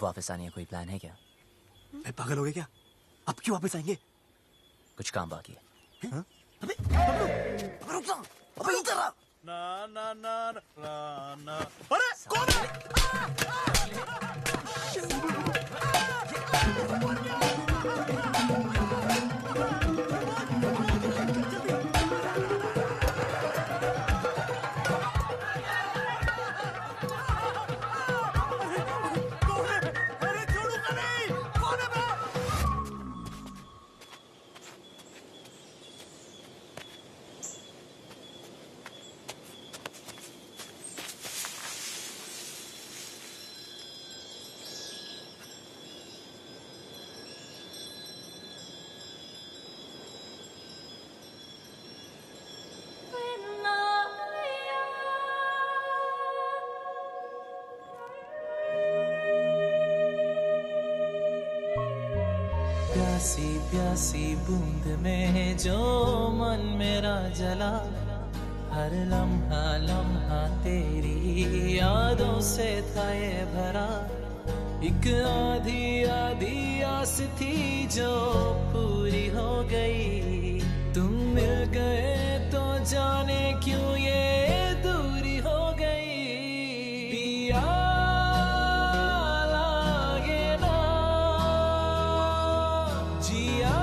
वापस आने का कोई प्लान है क्या? पागल हो गए क्या? अब क्यों वापस आएंगे? कुछ काम बाकी है। अबे रुक जा, अबे उतर रहा। ना ना ना ना ना, अरे कौन है? प्यासी प्यासी बूंद में जो मन मेरा जला, हर लम्हा लम्हा तेरी यादों से था ये भरा। एक आधी आधी आस थी जो पूरी हो गई, तुम मिल गए तो जाने क्यों ये दूरी हो गई। पिया लागे ना, जिया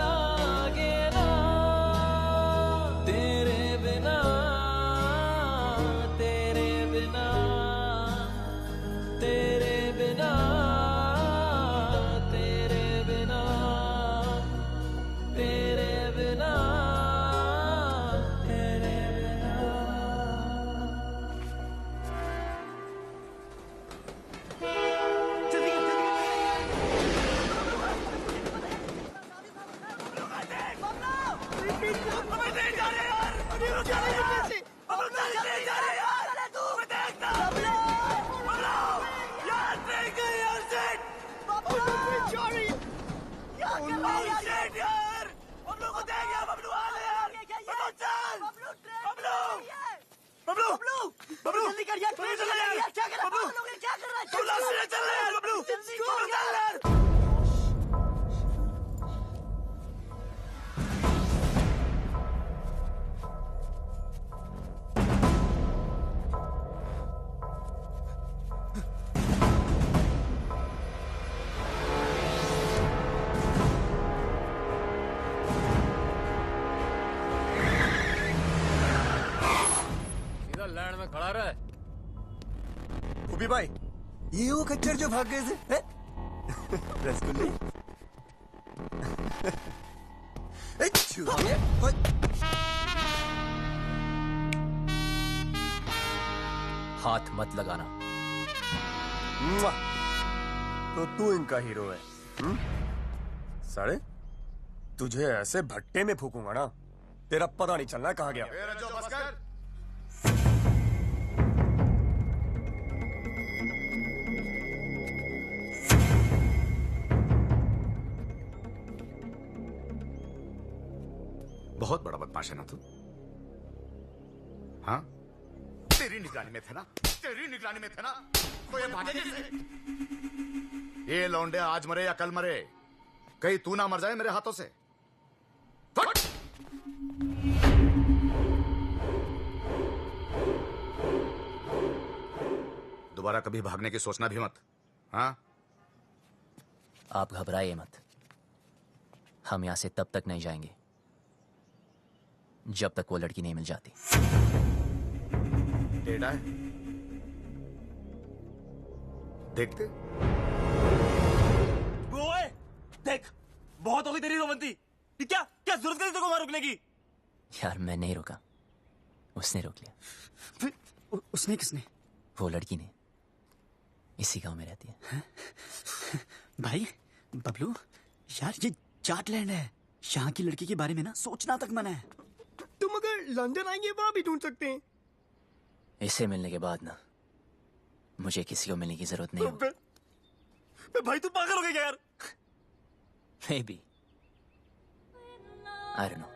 लागे ना, तेरे बिना तेरे बिना तेरे बिना तेरे बिना तेरे बिना तेरे बिना। जल्दी कर यार, ट्रेन चल रही है यार, क्या कर रहा है? पागल हो गए, क्या कर रहा है? चल रहा है यार बबलू, जल्दी कर यार। लैंड में खड़ा रहा है। उबी भाई, ये वो खच्चर जो भाग गए थे? रसगुल्ले। हाथ मत लगाना। तो तू इनका हीरो है? साले, तुझे ऐसे भट्टे में फूकूंगा ना, तेरा पता नहीं चलना कहाँ गया। बहुत बड़ा बदमाश है ना तू? हाँ, तेरी निगरानी में थे ना, तेरी निगरानी में थे ना, तो ये भागे कैसे? ये लौंडे आज मरे या कल मरे, कहीं तू ना मर जाए मेरे हाथों से। फट! दोबारा कभी भागने की सोचना भी मत। हाँ, आप घबराइए मत, हम यहां से तब तक नहीं जाएंगे जब तक वो लड़की नहीं मिल जाती। टेढ़ा है, देखते। ओए, देख, बहुत हो गई तेरी रोमंती। क्या क्या जरूरत थी तेरे को वहां रुकने की? यार मैं नहीं रुका, उसने रोक लिया। उसने किसने? वो लड़की ने, इसी गांव में रहती है। भाई बबलू, यार ये जाटलैंड है, यहाँ की लड़की के बारे में ना सोचना तक मना है। तुम अगर लंदन आएंगे वहां भी ढूंढ सकते हैं। इसे मिलने के बाद ना मुझे किसी को मिलने की जरूरत नहीं होगी। भाई तू पागल हो गया यार। Maybe. I don't know.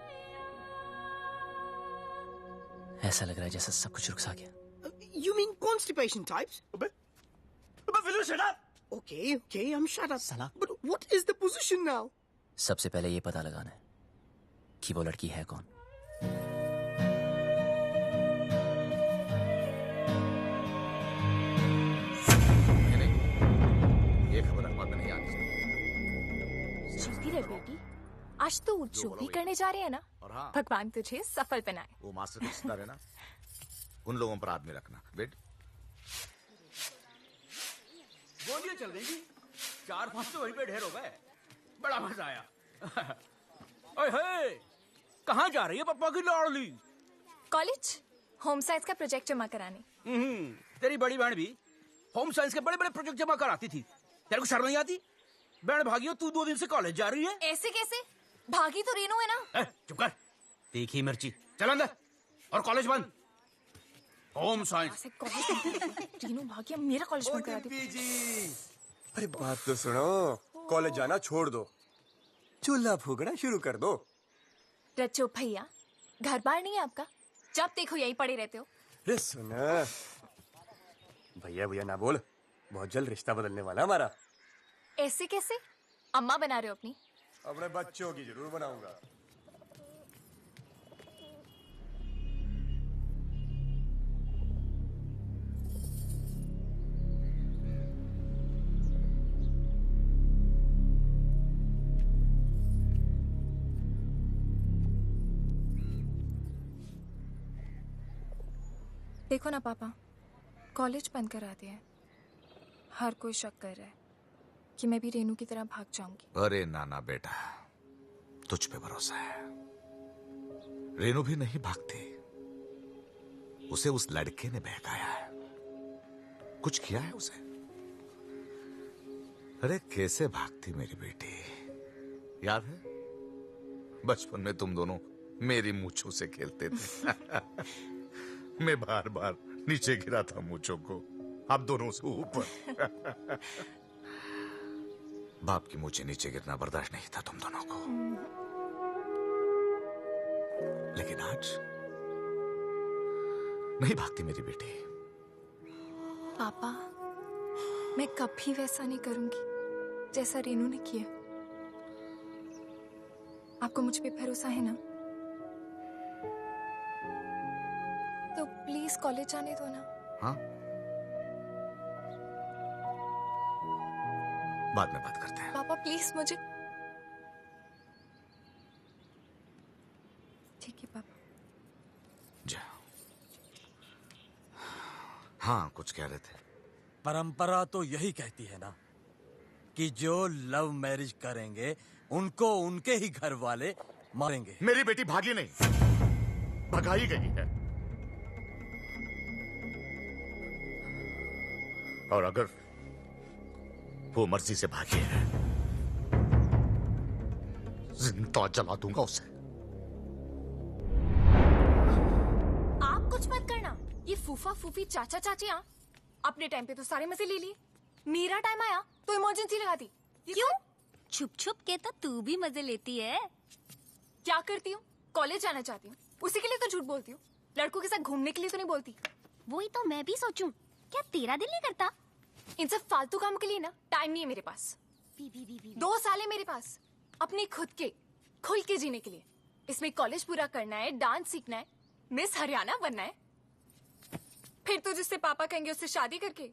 ऐसा लग रहा है जैसा सब कुछ रुक सा गया। You mean constipation types? अबे will you shut up? Okay, I'm shut up. Salah. But what is the position now? सबसे पहले ये पता लगाना है कि वो लड़की है कौन। नहीं, ये खबर अखबार में नहीं आनी चाहिए। जल्दी रे बेटी, आज तो जो भी करने जा रहे हैं ना, और हाँ, भगवान तुझे सफल बनाए। वो मास्टर के सितारे ना, उन लोगों पर आदमी रखना। वेट। गोलियां चल रही थी, 4-5 तो वहीं पे ढेर हो गए। बड़ा मजा आया। ओए हे, कहाँ जा रही है पप्पा की लाडली? कॉलेज होम साइंस का प्रोजेक्ट जमा कराने। तेरी बड़ी बहन भी होम साइंस के बड़े बड़े प्रोजेक्ट जमा कराती थी। तेरे को शर्म नहीं आती? बहन भागियो, तू 2 दिन से कॉलेज जा रही है। ऐसे कैसे? भागी तो रेनू है ना। चुप कर, तीखी मिर्ची। चल अंदर, और कॉलेज बंद। Home science. रेनू भागी, अब मेरा कॉलेज बंद करा दी। अरे बात तो सुनो, कॉलेज जाना छोड़ दो, चूल्हा फूकना शुरू कर दो। रचो भैया, घर बार नहीं है आपका? जब देखो यही पड़े रहते हो। अरे सुना, भैया भैया ना बोल, बहुत जल्द रिश्ता बदलने वाला हमारा। ऐसे कैसे? अम्मा बना रहे हो अपनी? अपने बच्चों की जरूर बनाऊंगा। देखो ना पापा, कॉलेज बंद करा दिया है। हर कोई शक कर रहा है कि मैं भी रेनू की तरह भाग जाऊंगी। अरे नाना बेटा, तुझ पे भरोसा है। रेनू भी नहीं भागती, उसे उस लड़के ने बहकाया है, कुछ किया है उसे। अरे कैसे भागती मेरी बेटी, याद है बचपन में तुम दोनों मेरी मूंछों से खेलते थे। मैं बार बार नीचे गिरा था मूंछों को, आप दोनों से ऊपर। बाप की मूंछें नीचे गिरना बर्दाश्त नहीं था तुम दोनों को, लेकिन आज नहीं भागती मेरी बेटी। पापा, मैं कभी वैसा नहीं करूंगी जैसा रेनू ने किया। आपको मुझ पे भरोसा है ना? तो प्लीज कॉलेज जाने दो ना। हाँ, बाद में बात करते हैं। पापा प्लीज मुझे। ठीक है पापा। जा। हाँ, कुछ कह रहे थे। परंपरा तो यही कहती है ना कि जो लव मैरिज करेंगे उनको उनके ही घर वाले मारेंगे। मेरी बेटी भागी नहीं, भगाई गई है। और अगर वो मर्जी से भागी है, जिंदा जला दूंगा उसे। आप कुछ मत करना। ये फूफा फूफी चाचा चाचियां अपने टाइम पे तो सारे मजे ले लिए। मेरा टाइम आया तो इमरजेंसी लगा दी। क्यों? छुप छुप के तो तू भी मजे लेती है। क्या करती हूँ? कॉलेज जाना चाहती हूँ, उसी के लिए तो झूठ बोलती हूँ। लड़कों के साथ घूमने के लिए तो नहीं बोलती। वही तो मैं भी सोचूं, क्या तेरा दिल नहीं करता? इन सब फालतू काम के लिए ना टाइम नहीं है मेरे पास। 2 साल है मेरे पास अपने खुद के खुल के जीने के लिए। इसमें कॉलेज पूरा करना है, डांस सीखना है, मिस हरियाणा बनना है, फिर तो जिससे पापा कहेंगे उससे शादी करके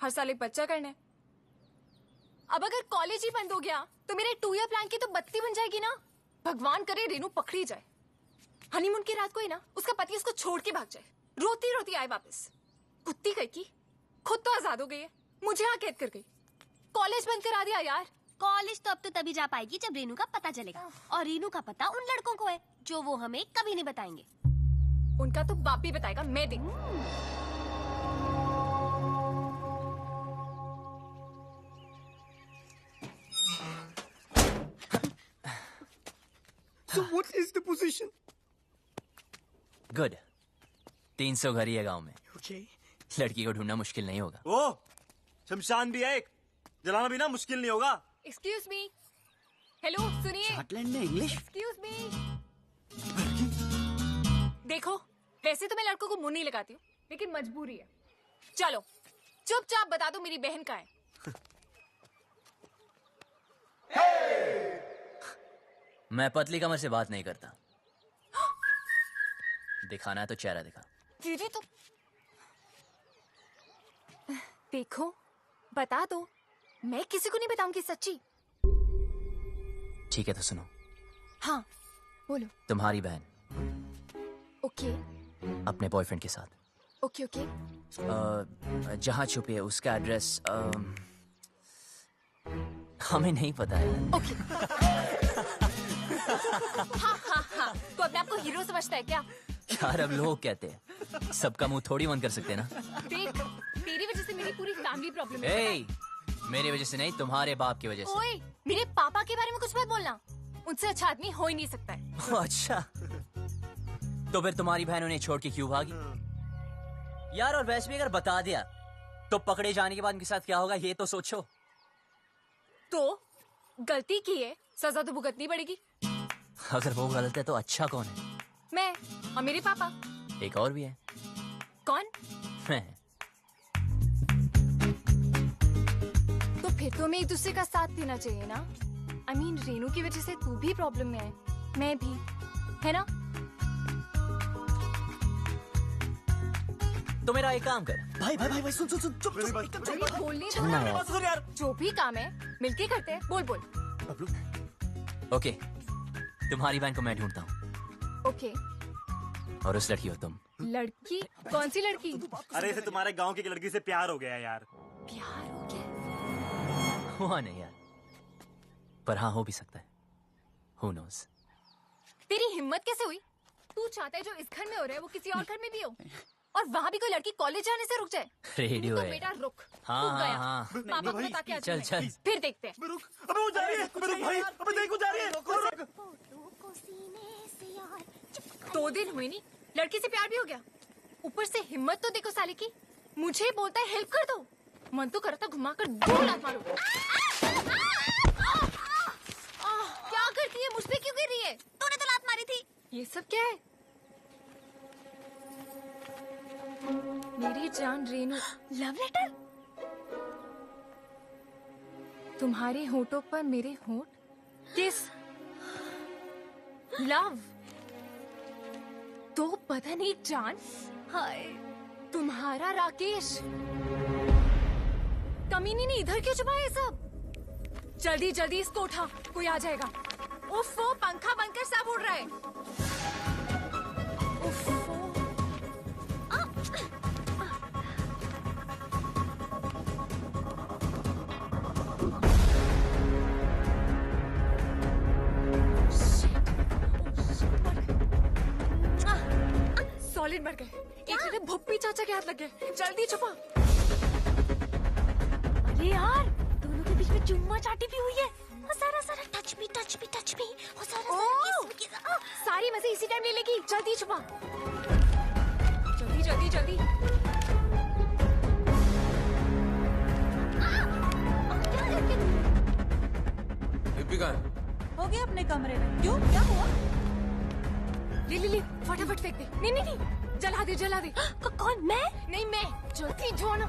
हर साल एक बच्चा करना है। अब अगर कॉलेज ही बंद हो गया तो मेरे 2 ईयर प्लान की तो बत्ती बन जाएगी ना। भगवान करे रेनू पकड़ी जाए, हनीमून की रात को ही ना उसका पति उसको छोड़ के भाग जाए, रोती रोती आए वापस। कुत्ती कहीं की खुद तो आजाद हो गई है, मुझे यहाँ कैद कर गई। कॉलेज बंद करा दिया यार। कॉलेज तो अब तो तभी जा पाएगी जब रेनू का पता चलेगा, और रेनू का पता उन लड़कों को है जो वो हमें कभी नहीं बताएंगे। उनका तो बाप भी बताएगा, मैं देख। So what is the position? Good. 300 घर ही है गांव में। Okay. लड़की को ढूंढना मुश्किल नहीं होगा। ओ, शमशान भी है एक, जलाना भी ना मुश्किल नहीं होगा। एक्सक्यूज मी, हेलो सुनिए। स्कॉटलैंड में इंग्लिश? Excuse me. देखो, वैसे तो मैं लड़कों को मुंह नहीं लगाती हूँ, लेकिन मजबूरी है। चलो चुपचाप बता दो मेरी बहन का है। मैं पतली कमर से बात नहीं करता। दिखाना है तो चेहरा दिखा। दीदी तो देखो, बता दो, मैं किसी को नहीं बताऊंगी सच्ची। ठीक है तो सुनो, हाँ बोलो। तुम्हारी बहन ओके अपने बॉयफ्रेंड के साथ ओके ओके जहाँ छुपी है उसका एड्रेस हमें नहीं पता है। ओके हाँ हाँ हाँ, तो अपने आप को हीरो समझता है क्या? यार अब लोग कहते हैं, सबका मुंह थोड़ी बंद कर सकते हैं ना। देख, तेरी वजह से मेरी पूरी फैमिली प्रॉब्लम है। ए, मेरी वजह से नहीं, तुम्हारे बाप की वजह से। ओए, मेरे पापा के बारे में कुछ मत बोलना, उनसे अच्छा आदमी हो ही नहीं सकता है। अच्छा, तो फिर तुम्हारी बहन उन्हें छोड़ के क्यों भागी? यार और वैसे भी अगर बता दिया तो पकड़े जाने के बाद उनके साथ क्या होगा ये तो सोचो। तो गलती की है, सजा तो भुगतनी पड़ेगी। अगर वो गलत है तो अच्छा कौन है? मैं और मेरे पापा। एक और भी है। कौन? मैं। तो फिर तो हमें एक दूसरे का साथ देना चाहिए ना। I mean, रेनू की वजह से तू भी प्रॉब्लम में है, मैं भी, है ना? तो मेरा एक काम कर। भाई भाई भाई भाई सुन सुन सुन, चुप चुप अरे बोलने दो चलना ना। यार। जो भी काम है मिलके करते हैं। बोल बोल। बबलू, ओके, तुम्हारी बहन को मैं ढूंढता हूँ ओके। और उस लड़की हो तुम। लड़की? कौन सी लड़की? अरे इसे तुम्हारे गांव की लड़की से प्यार हो गया यार। प्यार हो गया? हुआ नहीं यार, पर हाँ हो भी सकता है। Who knows? तेरी हिम्मत कैसे हुई? तू चाहता है जो इस घर में हो रहा है वो किसी और घर में भी हो, और वहाँ भी कोई लड़की कॉलेज जाने से रुक जाए? रेडियो तो है। बेटा रुक। हाँ, तू हाँ, गया। हाँ। पापा को बता के आती चल, हूँ चल। मैं। फिर देखते हैं। रुक, अबे वो जा रही है, अबे रुक भाई, अबे देख वो जा रही है। रुक। 2 दिन हुए नहीं, लड़की से प्यार भी हो गया। ऊपर से हिम्मत तो देखो साले की, मुझे बोलता है हेल्प कर दो। मन तो करता घुमा कर 2 लात मारो। क्या करती है? मुझ पे क्यों गिर रही है? तूने तो लात मारी थी। ये सब क्या है? मेरी जान रेनू। Love letter? तुम्हारे होठों पर मेरे होठ, किस, लव। तो पता नहीं जान, हाय, तुम्हारा राकेश। कमीनी ने इधर क्यों छुपाया ये सब? जल्दी जल्दी इसको उठा, कोई आ जाएगा। उफ, वो पंखा बनकर सब उड़ रहा है। उफ, सॉलिड मर गए। एक जगह भुप्पी चाचा के हाथ लग गए। जल्दी छुपा। अरे यार, दोनों के बीच में चुम्मा चाटी भी हुई है। सारा सारा टच मी सारी मजे इसी टाइम ले लेगी। जल्दी छुपा, जल्दी जल्दी जल्दी। हो गया अपने कमरे में। क्यों, क्या हुआ? ले फटाफट फेंक दे। नहीं नहीं नहीं, जला दे जला दे। कौन? मैं? नहीं मैं। जल्दी जो ना।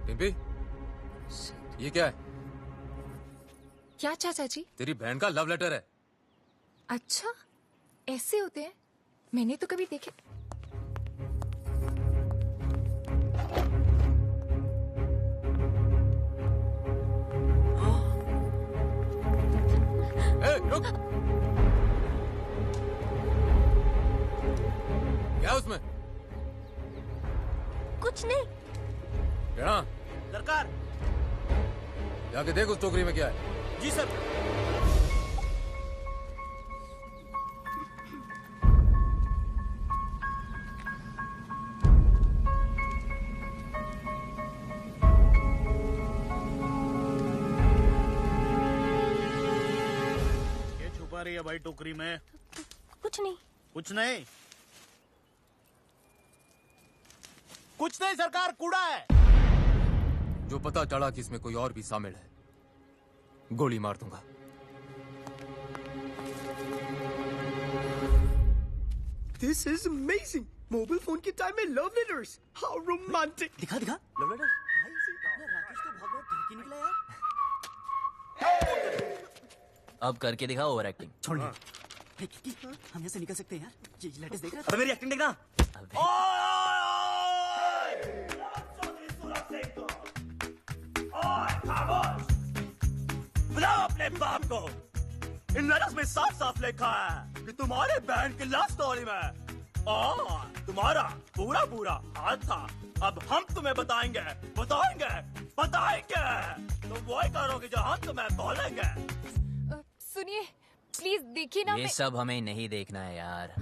पिंपी, ये क्या है? क्या चाचा जी? तेरी बहन का लव लेटर है। अच्छा, ऐसे होते हैं? मैंने तो कभी देखे। रुक। क्या उसमें? कुछ नहीं। क्या? सरकार। जाके देख उस टोकरी में क्या है। जी सर। ये छुपा रही है भाई टोकरी में? कुछ नहीं। कुछ नहीं? कुछ नहीं सरकार, कूड़ा है। जो पता चला कि इसमें कोई और भी शामिल है, गोली मार दूंगा। This is amazing. Mobile phone के टाइम में लव लेटर्स, हाउ रोमांटिक। दिखा दिखा लव लेटर भाई अपना राकेश तो बहुत ढंकी निकला यार। अब करके दिखा ओवर एक्टिंग। छोड़ हम यहाँ से निकल सकते हैं यार। ये लेटेस्ट देख रहा अबे मेरी एक्टिंग देखना। बुलाओ अपने बाप को। इन लेटर्स में साफ साफ लिखा है कि तुम्हारे बहन की लव स्टोरी में तुम्हारा पूरा पूरा हाथ था। अब हम तुम्हें बताएंगे बताएंगे बताएंगे, तुम वही करोगे जो हम तुम्हें बोलेंगे। सुनिए प्लीज देखिए ना। ये सब हमें नहीं देखना है यार।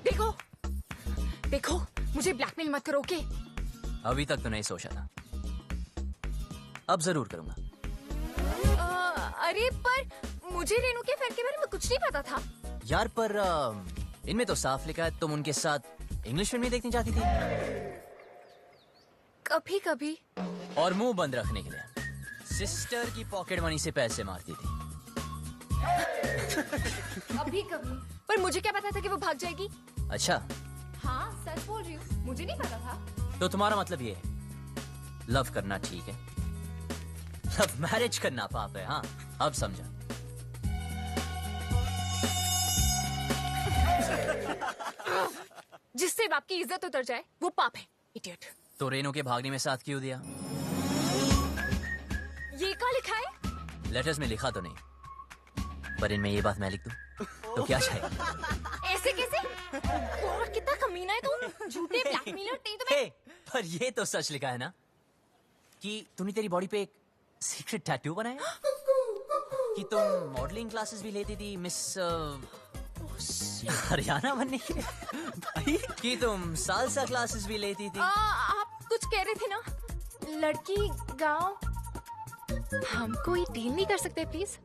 देखो देखो मुझे ब्लैकमेल मत करो, ओके? अभी तक तो नहीं सोचा था, अब जरूर करूंगा। अरे पर मुझे रेनू के फ्रेंड के बारे में कुछ नहीं पता था यार। पर इनमें तो साफ लिखा है तुम उनके साथ इंग्लिश फिल्में देखनी चाहती थी। कभी कभी। और मुंह बंद रखने के लिए सिस्टर की पॉकेट मनी से पैसे मारती थी। कभी कभी। पर मुझे क्या पता था कि वो भाग जाएगी? अच्छा हाँ सच बोल रही हूँ, मुझे नहीं पता था। तो तुम्हारा मतलब ये है लव करना ठीक है, लव मैरिज करना पाप है। हाँ अब समझा। जिससे बाप की इज्जत उतर जाए वो पाप है, इडियट। तो रेनू के भागने में साथ क्यों दिया? ये क्या लिखा है? लेटर्स में लिखा तो नहीं, पर इनमें ये बात मैं लिख दूं तो क्या चाहिए? ऐसे कैसे? और कितना कमीना है तुम, झूठे ब्लैकमेलर। हे, पर ये तो सच लिखा है ना कि तूने तेरी बॉडी पे एक सीक्रेट टैटू बनाया, कि तुम मॉडलिंग क्लासेस भी लेती थी मिस हरियाणा बनने के लिए, कि तुम सालसा क्लासेस भी लेती थी। आप कुछ कह रहे थे ना? लड़की गांव। हम कोई डील नहीं कर सकते प्लीज?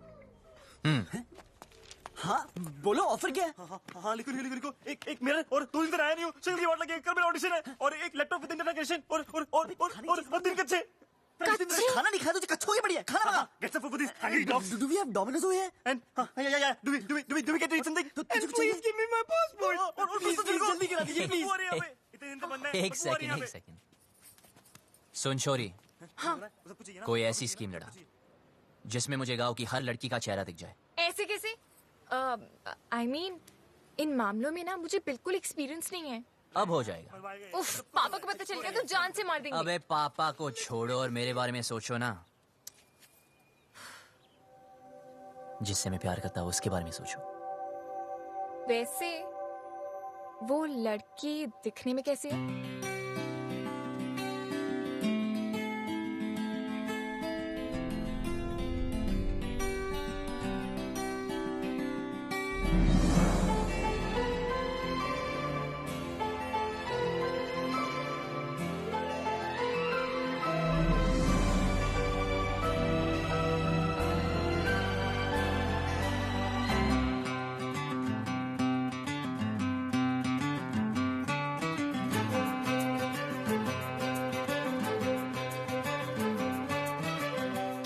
हाँ बोलो ऑफर क्या है? हाँ लिखो लिखो लिखो। एक मिरर और 2 दिन आया नहीं हूँ। सिंगल की वाट लगी, कल मेरा ऑडिशन है और एक लैपटॉप विद इंटरनेट कनेक्शन और दिन कच्चे। खाना नहीं खाया तो कच्चों ही बढ़िया खाना बना। Get some food for this hungry dogs. Do we have Domino's over here? And yeah. Do we get to eat something? तो तुझे कुछ चाहिए? Give me my passport. और जल्दी करा दीजिए प्लीज। इतने दिन तो बनना है। एक सेकंड सुन छोरी, कोई ऐसी स्कीम लड़ा जिसमें मुझे गांव की हर लड़की का चेहरा दिख जाए। ऐसे कैसे? I mean, इन मामलों में ना मुझे बिल्कुल एक्सपीरियंस नहीं है। अब हो जाएगा। उफ, पापा को पता चल गया तो जान से मार देंगे। अबे पापा को छोड़ो और मेरे बारे में सोचो ना। जिससे मैं प्यार करता हूँ उसके बारे में सोचो। वैसे वो लड़की दिखने में कैसी है?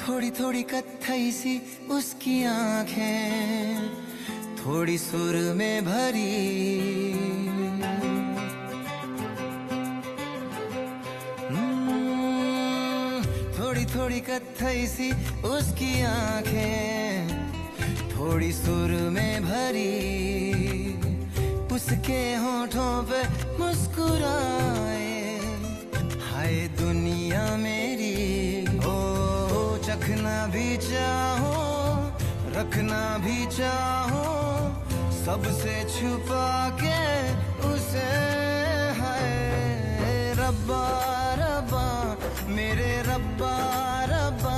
थोड़ी थोड़ी कत्थई सी उसकी आंखें, थोड़ी सुर में भरी। थोड़ी थोड़ी कत्थई सी उसकी आंखें, थोड़ी सुर में भरी। उसके होठों पे मुस्कुराए, हाय दुनिया मेरी। रखना भी चाहो, रखना भी चाहो, सबसे छुपा के उसे। है रब्बा रब्बा मेरे रब्बा रब्बा,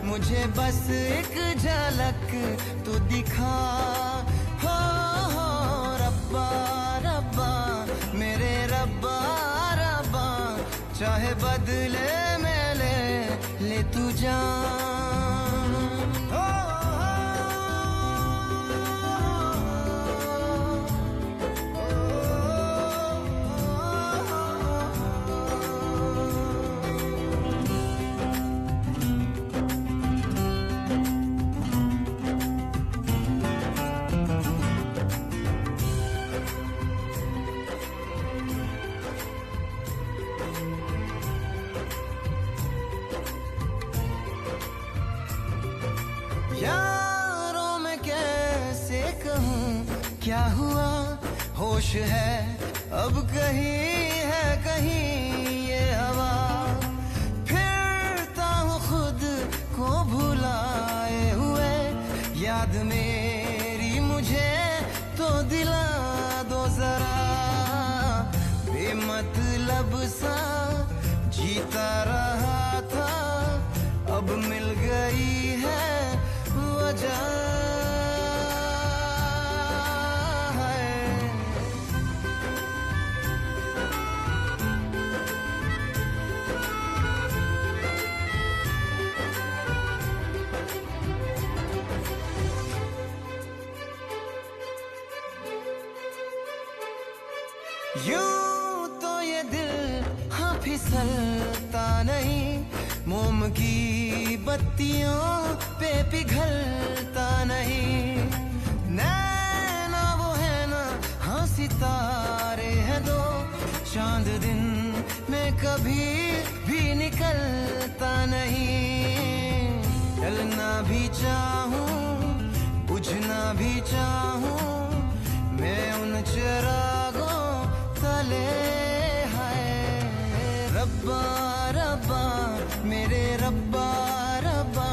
मुझे बस एक झलक तू दिखा। हो रब्बा रब्बा मेरे रब्बा रब्बा, चाहे बदले में ले तू जान। क्या हुआ होश है अब कहीं है कहीं ये हवा फिरता हूँ खुद को भुलाए हुए याद मेरी मुझे तो दिला दो जरा बेमतलब सा जीता रहा था अब मिल गई है वजह यूं तो ये दिल हाँ फिसलता नहीं मोम की बत्तियों पे पिघलता नहीं नैना वो है ना हाँ सितारे हैं दो चांद दिन में कभी भी निकलता नहीं जलना भी चाहूं बुझना भी चाहूं मैं उन चिरागों तले है रब्बा रब्बा मेरे रब्बा रब्बा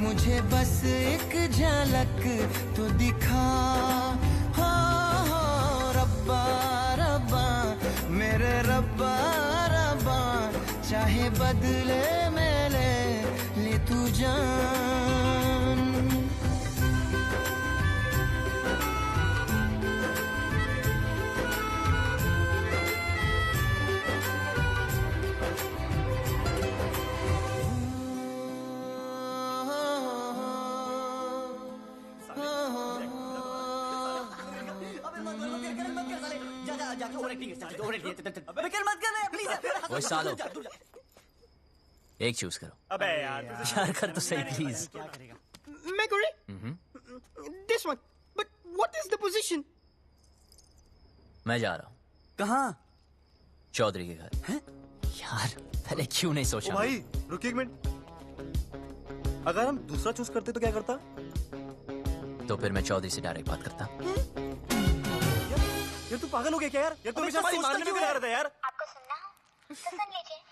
मुझे बस एक झलक तो दिखा हो रब्बा रब्बा मेरे रब्बा रब्बा चाहे बदले में ले तू जान वो सालो एक चूज करो। अबे यार यार कर तो सही प्लीज। मैं This one. But what is the position? मैं जा रहा हूँ। कहाँ? चौधरी के घर। हैं? यार पहले क्यों नहीं सोचा? भाई रुकिए एक मिनट अगर हम दूसरा चूज करते तो क्या करता? तो फिर मैं चौधरी से डायरेक्ट बात करता। यार तू पागल हो गया क्या यार? यार तू हमेशा हमारी मारने में क्यों लगा रहता है यार? आपको सुनना हो तो सुन लीजिए।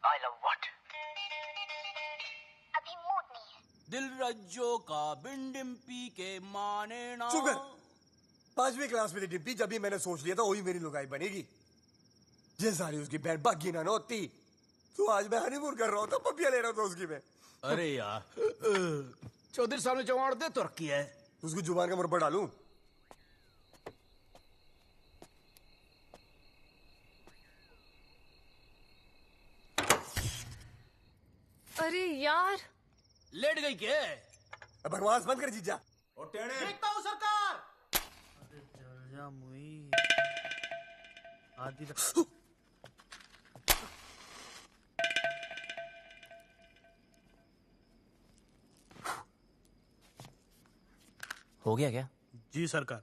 I love what? अभी मूड नहीं है। दिल रज्जो का बिंडिम पी के माने ना। चुप कर। 5वीं क्लास में थी डिम्पी जब भी मैंने सोच लिया था वही मेरी लुगाई बनेगी। ये सारी उसकी बहन बागी ना होती तो आज मैं हनीमून कर रहा होता पपिया ले रहा था उसकी मैं। अरे यार चौधरी साहब ने जवान दे तो रखी है। उसको जुबान का मुरब्बा डालूं? अरे यार लेट गई क्या? अब बकवास बंद कर जीजा। देखता हूँ सरकार। अरे चल जा मुई आदि हो गया क्या? जी सरकार।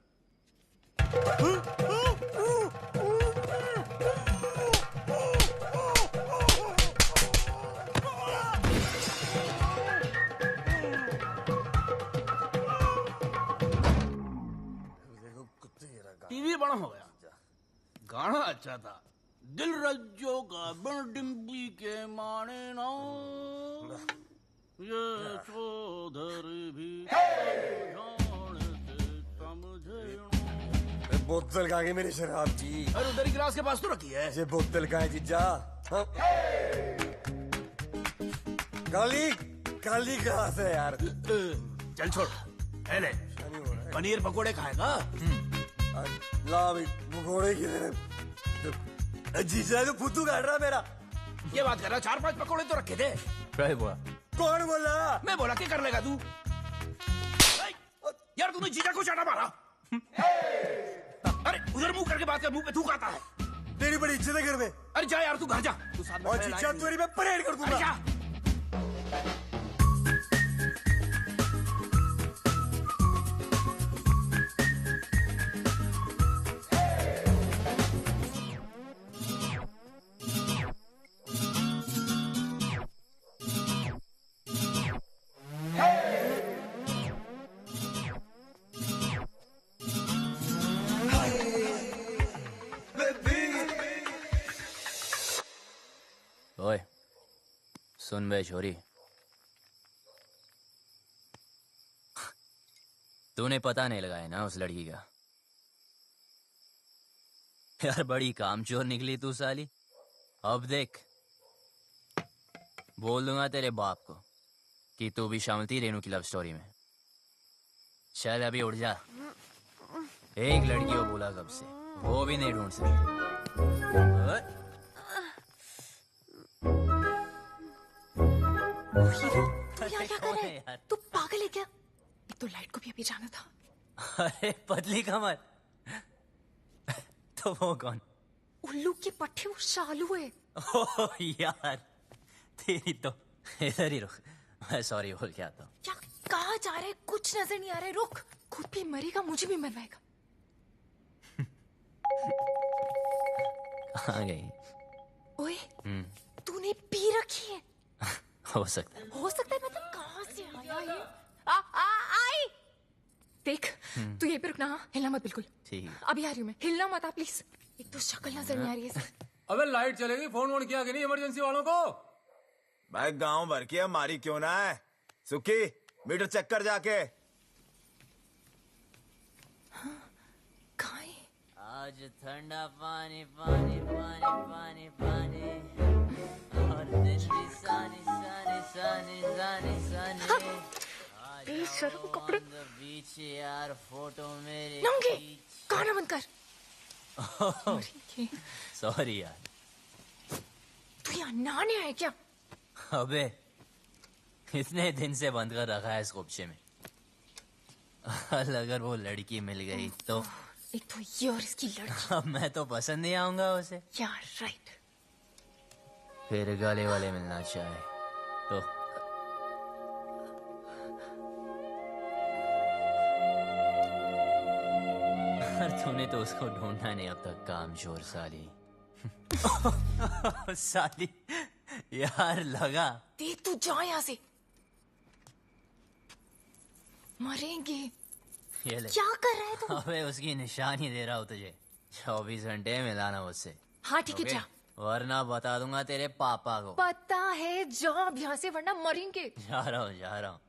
टीवी बड़ा हो गया। गाना अच्छा था। दिल रज्जो का डिम्पी के माने ना ये चौधरी भी बोतल कहाँ गई मेरी शराब की? अरे उधर ही गिलास के पास तो रखी है। ये बोतल कहाँ है जीजा? हाँ? काली काली कहाँ से यार? चल छोड़। ले पनीर पकोड़े खाएगा? ला भाई पकोड़े की तरह जीजा तो फुद्दू काट रहा मेरा। ये बात कर रहा 4-5 पकोड़े तो रखे थे। कौन बोला? मैं बोला क्या कर लेगा तू? यार तूने जीजा को चाटा मारा। अरे उधर मुंह करके बात कर, मुंह पे थूक आता है। तेरी बड़ी इज्जत है घर में। अरे जा यार तू घर जा। तू साथ में और जीजा तेरी मैं परेड कर दूंगा। जा। सुन बे छोरी, तूने पता नहीं लगाया ना उस लड़की का? यार बड़ी कामचोर निकली तू साली। अब देख, बोल दूंगा तेरे बाप को कि तू भी शामिल थी रेनू की लव स्टोरी में। चल अभी उठ जा। एक लड़की को बोला कब से, वो भी नहीं ढूंढ सकती। यार क्या कर रहा है? तू पागल है क्या? एक तो लाइट को भी अभी जाना था। अरे पतली कमर। तो वो कौन? उल्लू के पट्टे, वो शालू है। ओह यार, तेरी तो। इधर ही रुक, मैं सॉरी बोल के आता हूँ। क्या कहाँ जा रहे? कुछ नजर नहीं आ रहा है। रुक, खुद भी मरेगा, मुझे भी मरवाएगा। कहाँ गई? ओए, तूने पी रखी है? हो सकता है। हो सकता है मतलब कहाँ से आया ये? आई। देख, तू यहीं पे रुकना, हाँ? हिलना मत बिल्कुल। ठीक है। अभी आ रही हूँ मैं, हिलना मत प्लीज। एक तो शक्ल नजर नहीं आ रही है। अबे लाइट चलेगी, फोन वोन किया कि नहीं इमरजेंसी वालों को? भाई गांव भर की हमारी क्यों ना है? सुखी, मीटर चेक कर जाके। आज ठंडा पानी पानी पानी पानी पानी और दिन भी सानी सानी सानी सानी सानी। बेशर्म कपड़े। बीच यार फोटो मेरे। नंगे, गाना बंद कर। सॉरी यार। तू यहाँ नहाने आया क्या? अबे इतने दिन से बंद कर रखा है इस खुपचे में। अगर वो लड़की मिल गई तो। एक तो ये और इसकी लड़की। अब मैं तो पसंद नहीं आऊंगा उसे। यार राइट। फिर गले वाले मिलना चाहे तो। तूने तो उसको ढूंढा नहीं अब तक, कामचोर साली। साली यार लगा। देख तू जा यहाँ से, मरेंगे। ये ले। क्या कर रहा है तू? अबे उसकी निशानी दे रहा हूँ तुझे। 24 घंटे मिलाना मुझसे। हाँ ठीक है, जा। वरना बता दूंगा तेरे पापा को। पता है, जा अब यहाँ से, वरना मरेंगे। जा रहा हूँ।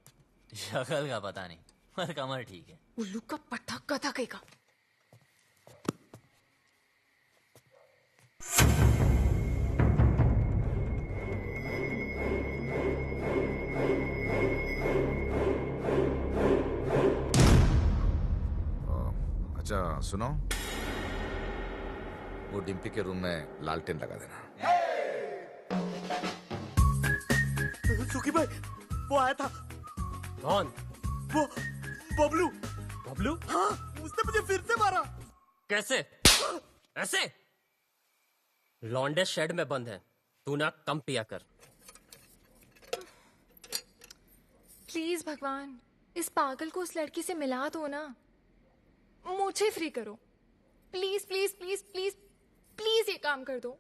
शक्ल का पता नहीं, पर कमर ठीक है। उल्लू का पट्टा कथा कहेगा। अच्छा सुनो, वो डिम्पी के रूम में लालटेन लगा देना। सुखी भाई, वो आया था। कौन? वो बबलू। बबलू? हाँ, उसने मुझे फिर से मारा। कैसे? ऐसे? लौंडे शेड में बंद है, तू ना कम पिया कर। प्लीज भगवान, इस पागल को उस लड़की से मिला दो ना। मुझे फ्री करो, please please please please please, ये काम कर दो।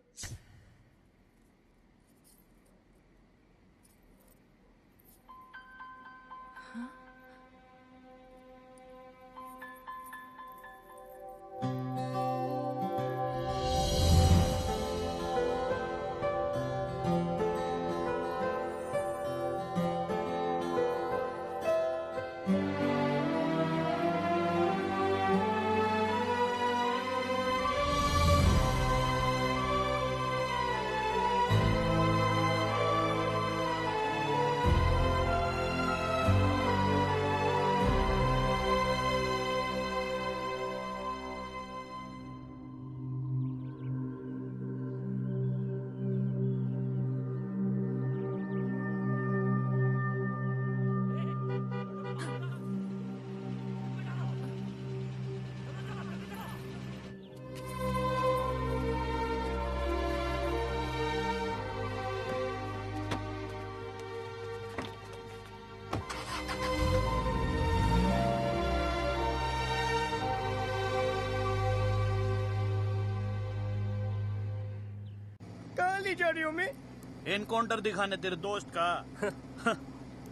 जा रही हो मैं? एनकाउंटर दिखाने तेरे दोस्त का।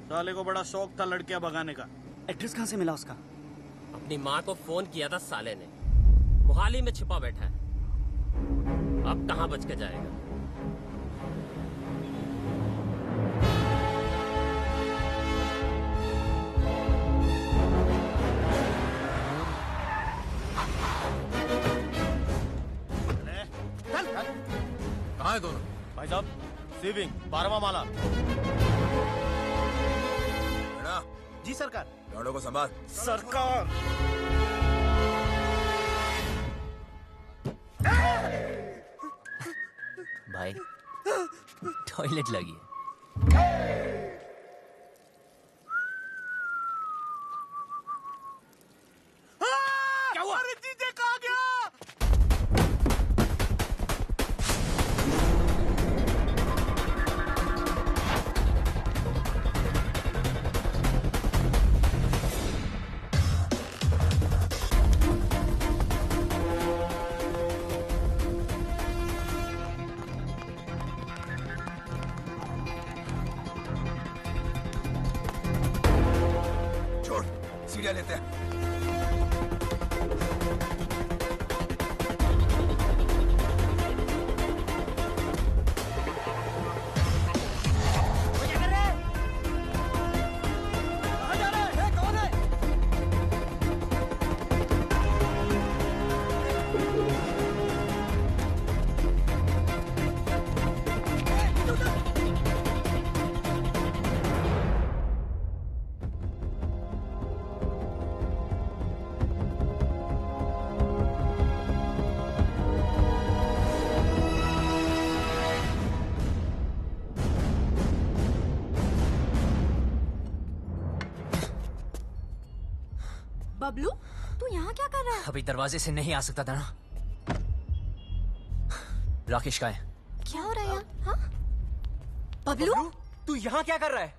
साले को बड़ा शौक था लड़कियां भगाने का। एड्रेस कहाँ से मिला उसका? अपनी माँ को फोन किया था साले ने, मोहाली में छिपा बैठा है। अब कहाँ बच के जाएगा? कहाँ है दोनों? भाई साहब सेविंग 12वां माला। बेटा, जी सरकार। लौंडों को संभाल। सरकार भाई टॉयलेट लगी है। क्या हुआ? अरे जीजे कहाँ गया? छोड़, सीढ़ियाँ लेते हैं। बबलू तू यहाँ क्या कर रहा है? अभी दरवाजे से नहीं आ सकता था ना। राकेश का है। क्या हो रहा है यहाँ? हाँ? बबलू तू यहाँ क्या कर रहा है?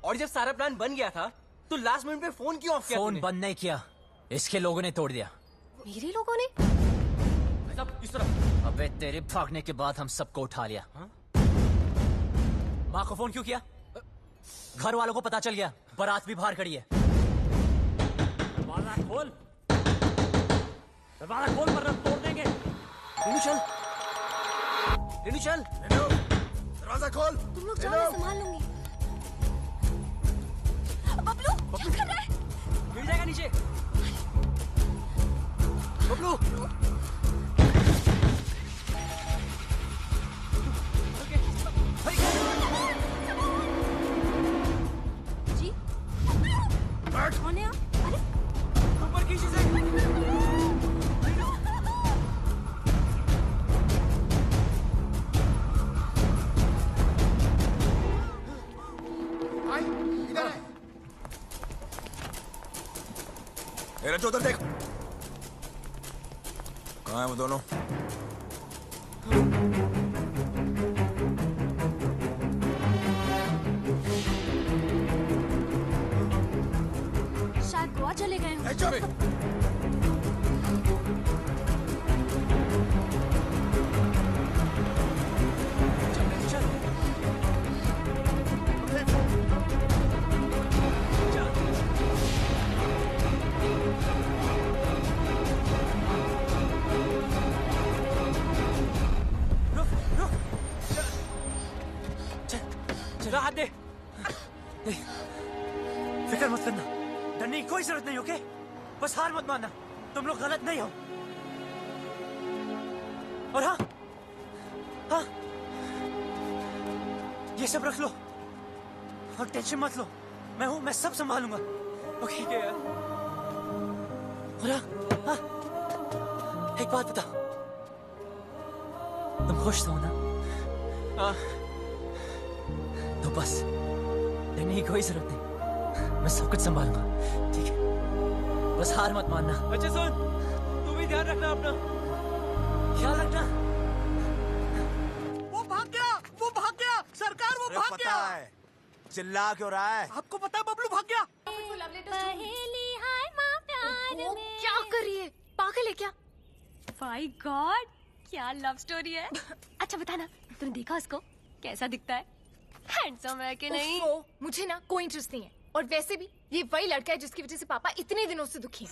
और जब सारा प्लान बन गया था तो लास्ट मिनट पे फोन क्यों ऑफ किया? फोन बंद नहीं किया, इसके लोगों ने तोड़ दिया। मेरे लोगों ने? इस तरफ। अबे तेरे भागने के बाद हम सबको उठा लिया। माँ को फोन क्यों किया? घर वालों को पता चल गया, बारात भी बाहर खड़ी है। दरवाजा खोल, दरवाजा खोल वरना तोड़ देंगे। रेनू चल, रेनू चल। दरवाजा खोल। तुम लोग जाओ, मैं संभाल लूंगी। बबलू क्या कर रहा है? गिर जाएगा नीचे। बबलू जी कौन है आप? अरे ऊपर खींचे से। इधर है। रज्जू उधर देख। कहाँ है वो दोनों? शायद गोवा चले गए हों। चला हाथ दे। फिक्र मत करना, डरने की कोई जरूरत नहीं, ओके? बस हार मत मानना, तुम लोग गलत नहीं हो। और हाँ हाँ, ये सब रख लो और टेंशन मत लो, मैं हूं, मैं सब संभालूंगा, ओके? और हाँ, एक बात बता, तुम खुश हो ना? हाँ। तो बस डरने की कोई जरूरत नहीं, मैं सब कुछ संभालूंगा, ठीक है? बस हार मत मानना। अच्छा सुन, तू भी ध्यान रखना अपना, ख्याल रखना। वो भाग गया सरकार, वो भाग गया। चिल्ला क्यों रहा है? आपको पता है बबलू भाग गया। क्या कर रही है? पागल है क्या? माय गॉड, क्या लव स्टोरी है। अच्छा बताना, तूने देखा उसको? कैसा दिखता है? हैंडसम है कि नहीं? मुझे ना कोई इंटरेस्ट नहीं है, और वैसे भी ये वही लड़का है जिसकी वजह से पापा इतने दिनों से दुखी हैं।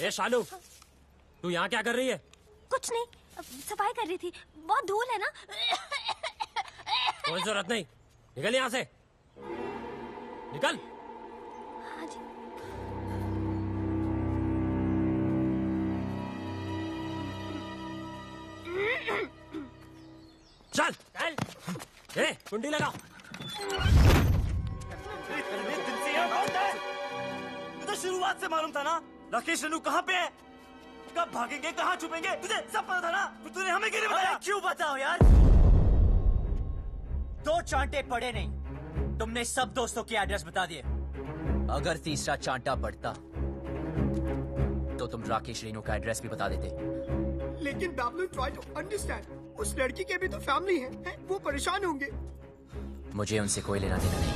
ए शालू, तू यहाँ क्या कर रही है? कुछ नहीं, सफाई कर रही थी। बहुत धूल है ना। कोई जरूरत नहीं, निकल यहाँ से, निकल। हाँ जी। चल चल, ए कुंडी लगाओ। तुझे शुरुआत से मालूम था ना राकेश रेनू कहाँ पे है, कब भागेंगे, कहाँ छुपेंगे, तुझे सब पता था ना, फिर तूने हमें क्यों नहीं बताया? क्यों बताओ यार, दो चांटे पड़े नहीं, तुमने सब दोस्तों के एड्रेस बता दिए। अगर तीसरा चांटा पड़ता तो तुम राकेश रेनू का एड्रेस भी बता देते। लेकिन बाबलू ट्राई टू अंडरस्टैंड, उस लड़की के भी तो फैमिली है, वो परेशान होंगे। मुझे उनसे कोई लेना देना नहीं।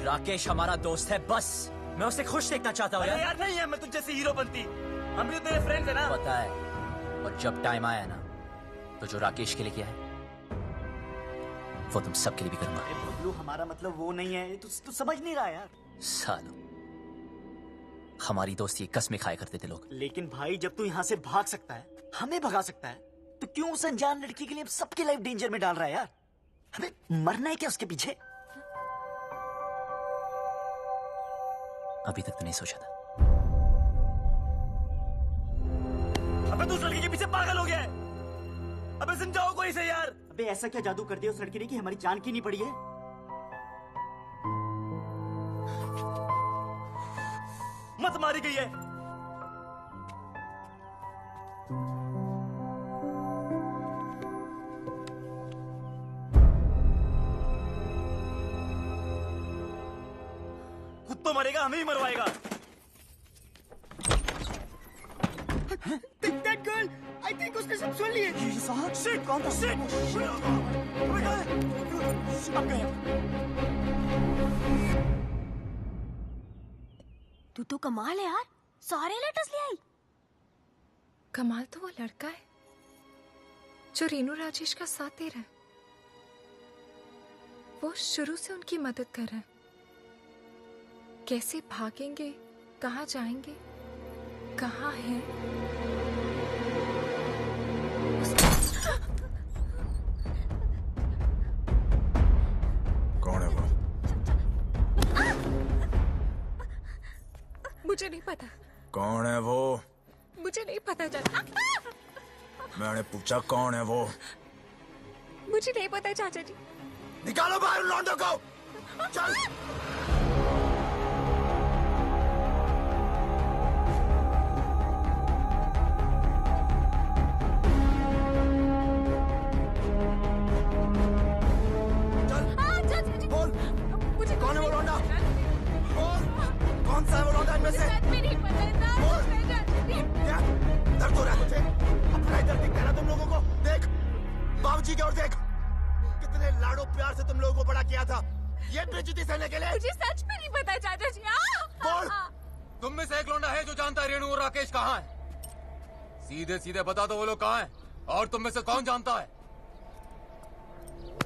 राकेश हमारा दोस्त है, बस मैं उसे खुश देखना चाहता हूँ यार नहीं है, मैं तुझ जैसी हीरो बनती, हम भी तो तेरे फ्रेंड्स है ना। पता है, और जब टाइम आया ना तो जो राकेश के लिए किया है वो तुम सबके लिए भी करूंगा। बबलू हमारा मतलब वो नहीं है, तू समझ नहीं रहा यार। सालों, हमारी दोस्ती कसमें खाया करते थे लोग। लेकिन भाई जब तू यहाँ से भाग सकता है, हमें भगा सकता है, तो क्यों उस अनजान लड़की के लिए सबकी लाइफ डेंजर में डाल रहा है यार? हमें मरना है क्या उसके पीछे? अभी तक तो नहीं सोचा था। अबे तू उस लड़की के पीछे पागल हो गया है, अबे समझाओ कोई से यार। अबे ऐसा क्या जादू कर दिया उस लड़की ने कि हमारी जान की नहीं पड़ी है? मत मारी गई है। खुद तो मरेगा, हमें ही मरवाएगा। That girl, I think उसने सब सुन लिए। Shit, कौन था? Shit! अब गए। तू तो कमाल है यार, सारे लेटर्स ले आई। कमाल तो वो लड़का है जो रेनू राजेश का साथ दे रहा है। वो शुरू से उनकी मदद कर रहा है। कैसे भागेंगे, कहाँ जाएंगे, कहाँ है? कौन है वो? मुझे नहीं पता। कौन है वो? मुझे नहीं पता चाचा। मैंने पूछा कौन है वो? मुझे नहीं पता चाचा जी। निकालो बाहर लौंडों को। चल। कौन है वो लौंडा? कौन सा है वो लौंडा इनमें से? क्या दर्द हो रहा है तुझे? अपना इधर दिखता है ना तुम लोगों को? देख बाबूजी की ओर देख, कितने लाडो प्यार से तुम लोगों को बड़ा किया था, ये बेइज्जती सहने के लिए। मुझे सच में नहीं पता चाचा जी। बोल। तुम में से एक लौंडा है जो जानता है रेनू और राकेश कहाँ है? सीधे सीधे बता दो वो लोग कहाँ हैं, और तुम में से कौन जानता है?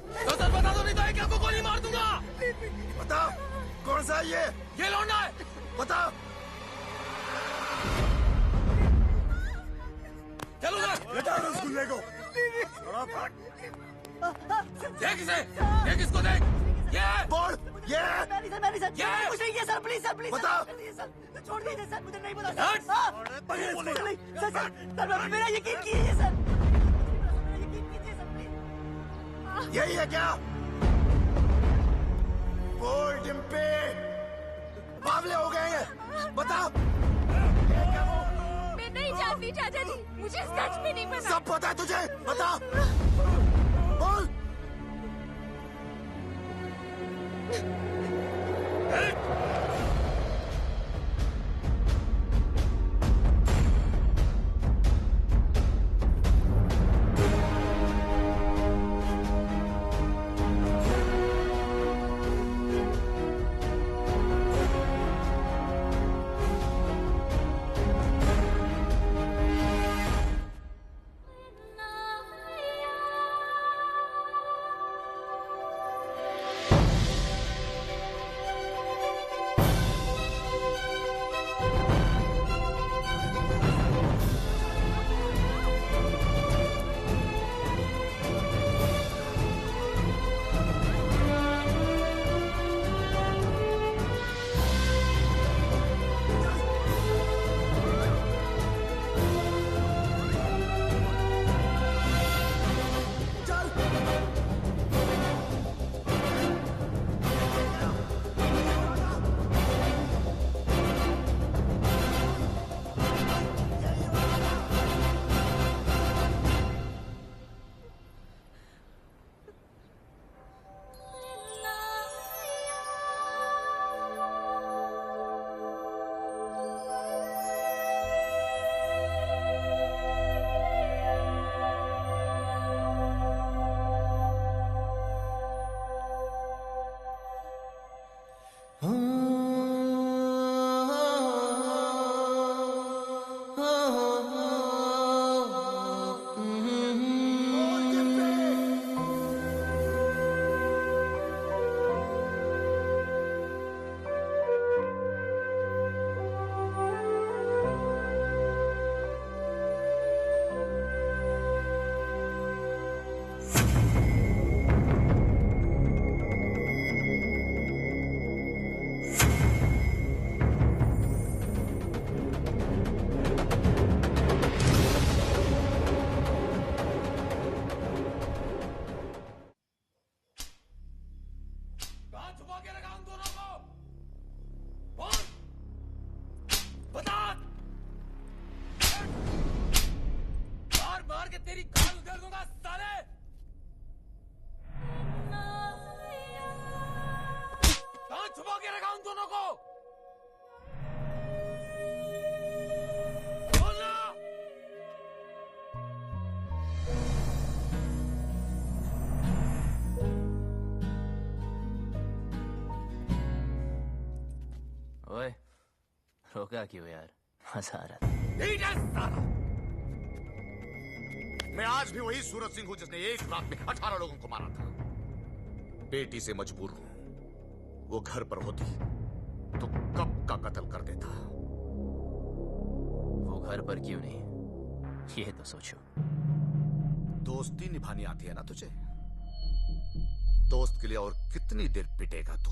तो सर बता दो, नहीं तो एक आपको गोली मार दूंगा। बता कौन सा है ये लौंडा है, बता। चलो ना, बेटा उस गुल्ले को। देख इसे, देख इसको देख। ये बोल, ये मैंने सर कुछ नहीं किया सर, प्लीज सर, प्लीज बता। सर, छोड़ दीजिए सर, मुझे नहीं पता हट। सर, मेरा यकीन कीजिए सर, यही है क्या? बोल डिम्पी, बावले हो गए हैं, बता। मैं नहीं जानती चाचा जी, मुझे सच में नहीं पता। सब पता है तुझे, बता। बोल। रोका क्यों यार? मजा आ रहा था। मैं आज भी वही सूरज सिंह हूं जिसने एक रात में 18 लोगों को मारा था। बेटी से मजबूर हूं। वो घर पर होती तो कब का कत्ल कर देता। वो घर पर क्यों नहीं, ये तो सोचो। दोस्ती निभानी आती है ना तुझे? दोस्त के लिए और कितनी देर पिटेगा तू?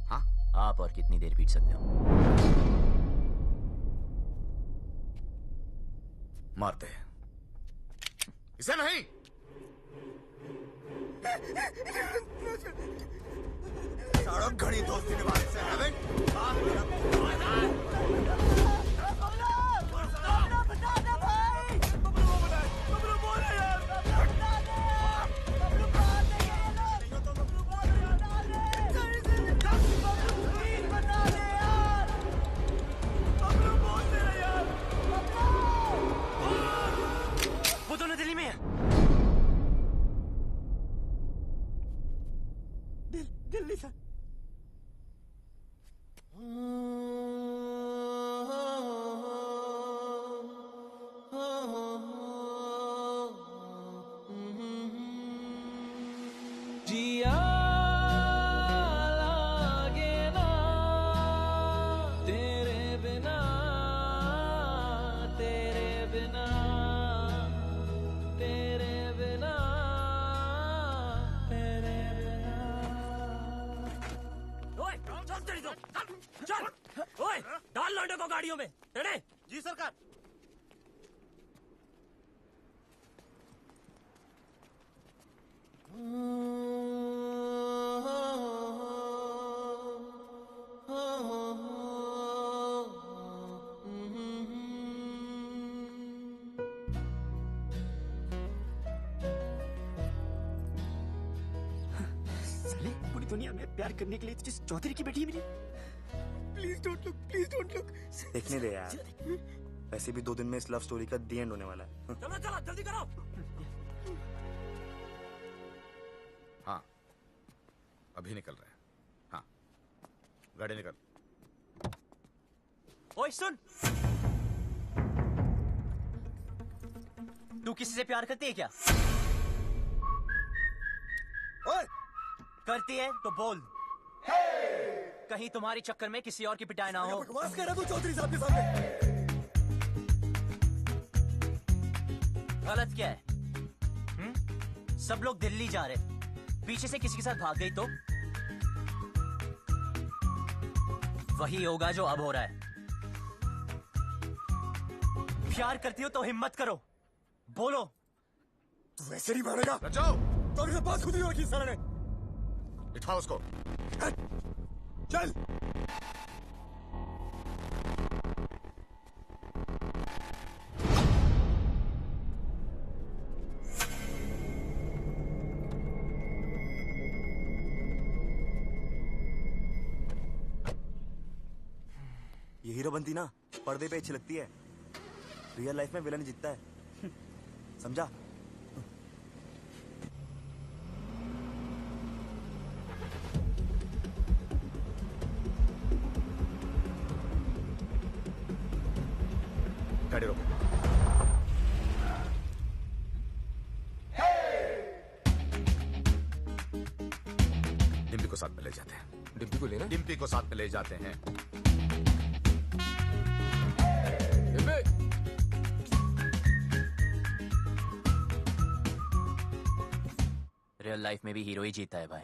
हाँ, आप और कितनी देर पीट सकते हो? मार दे इसे। नहीं, सड़क घड़ी दोस्ती निभाने से है बे? वो दोनों दिल्ली में है। दिल्ली से। जिया लागे ना तेरे बिना, तेरे बिना, तेरे बिना, तेरे बिना। ओए चल तेरी तो चल। ओए डाल लौंडे को गाड़ियों में। तेरे जी सरकार। साले पूरी दुनिया में प्यार करने के लिए तुझे चौधरी की बेटी है मेरी। Please don't look, please don't look. देखने दे यार, वैसे भी 2 दिन में इस लव स्टोरी का दी एंड होने वाला है। चलो चलो जल्दी करो। हाँ, अभी निकल रहे हैं। हाँ, गाड़ी निकल। ओए सुन, तू किसी से प्यार करती है क्या? ओए! करती है तो बोल। कहीं तुम्हारी चक्कर में किसी और की पिटाई ना हो। बकवास कर रहा तू चौधरी साहब के सामने। गलत क्या है? सब लोग दिल्ली जा रहे, पीछे से किसी के साथ भाग गई तो वही होगा जो अब हो रहा है। प्यार करती हो तो हिम्मत करो, बोलो। तू वैसे नहीं मानेगा। बचाओ। तो अभी बात खुद ही रखी सारे ने। बिठाओ उसको। चल। ये हीरो बनती ना पर्दे पे अच्छी लगती है, रियल लाइफ में विलन जीतता है। समझा? गाड़ी रोको। डिम्पी को साथ में ले जाते हैं। डिम्पी को लेना? डिम्पी को साथ में ले जाते हैं। रियल लाइफ में भी हीरो ही जीता है भाई।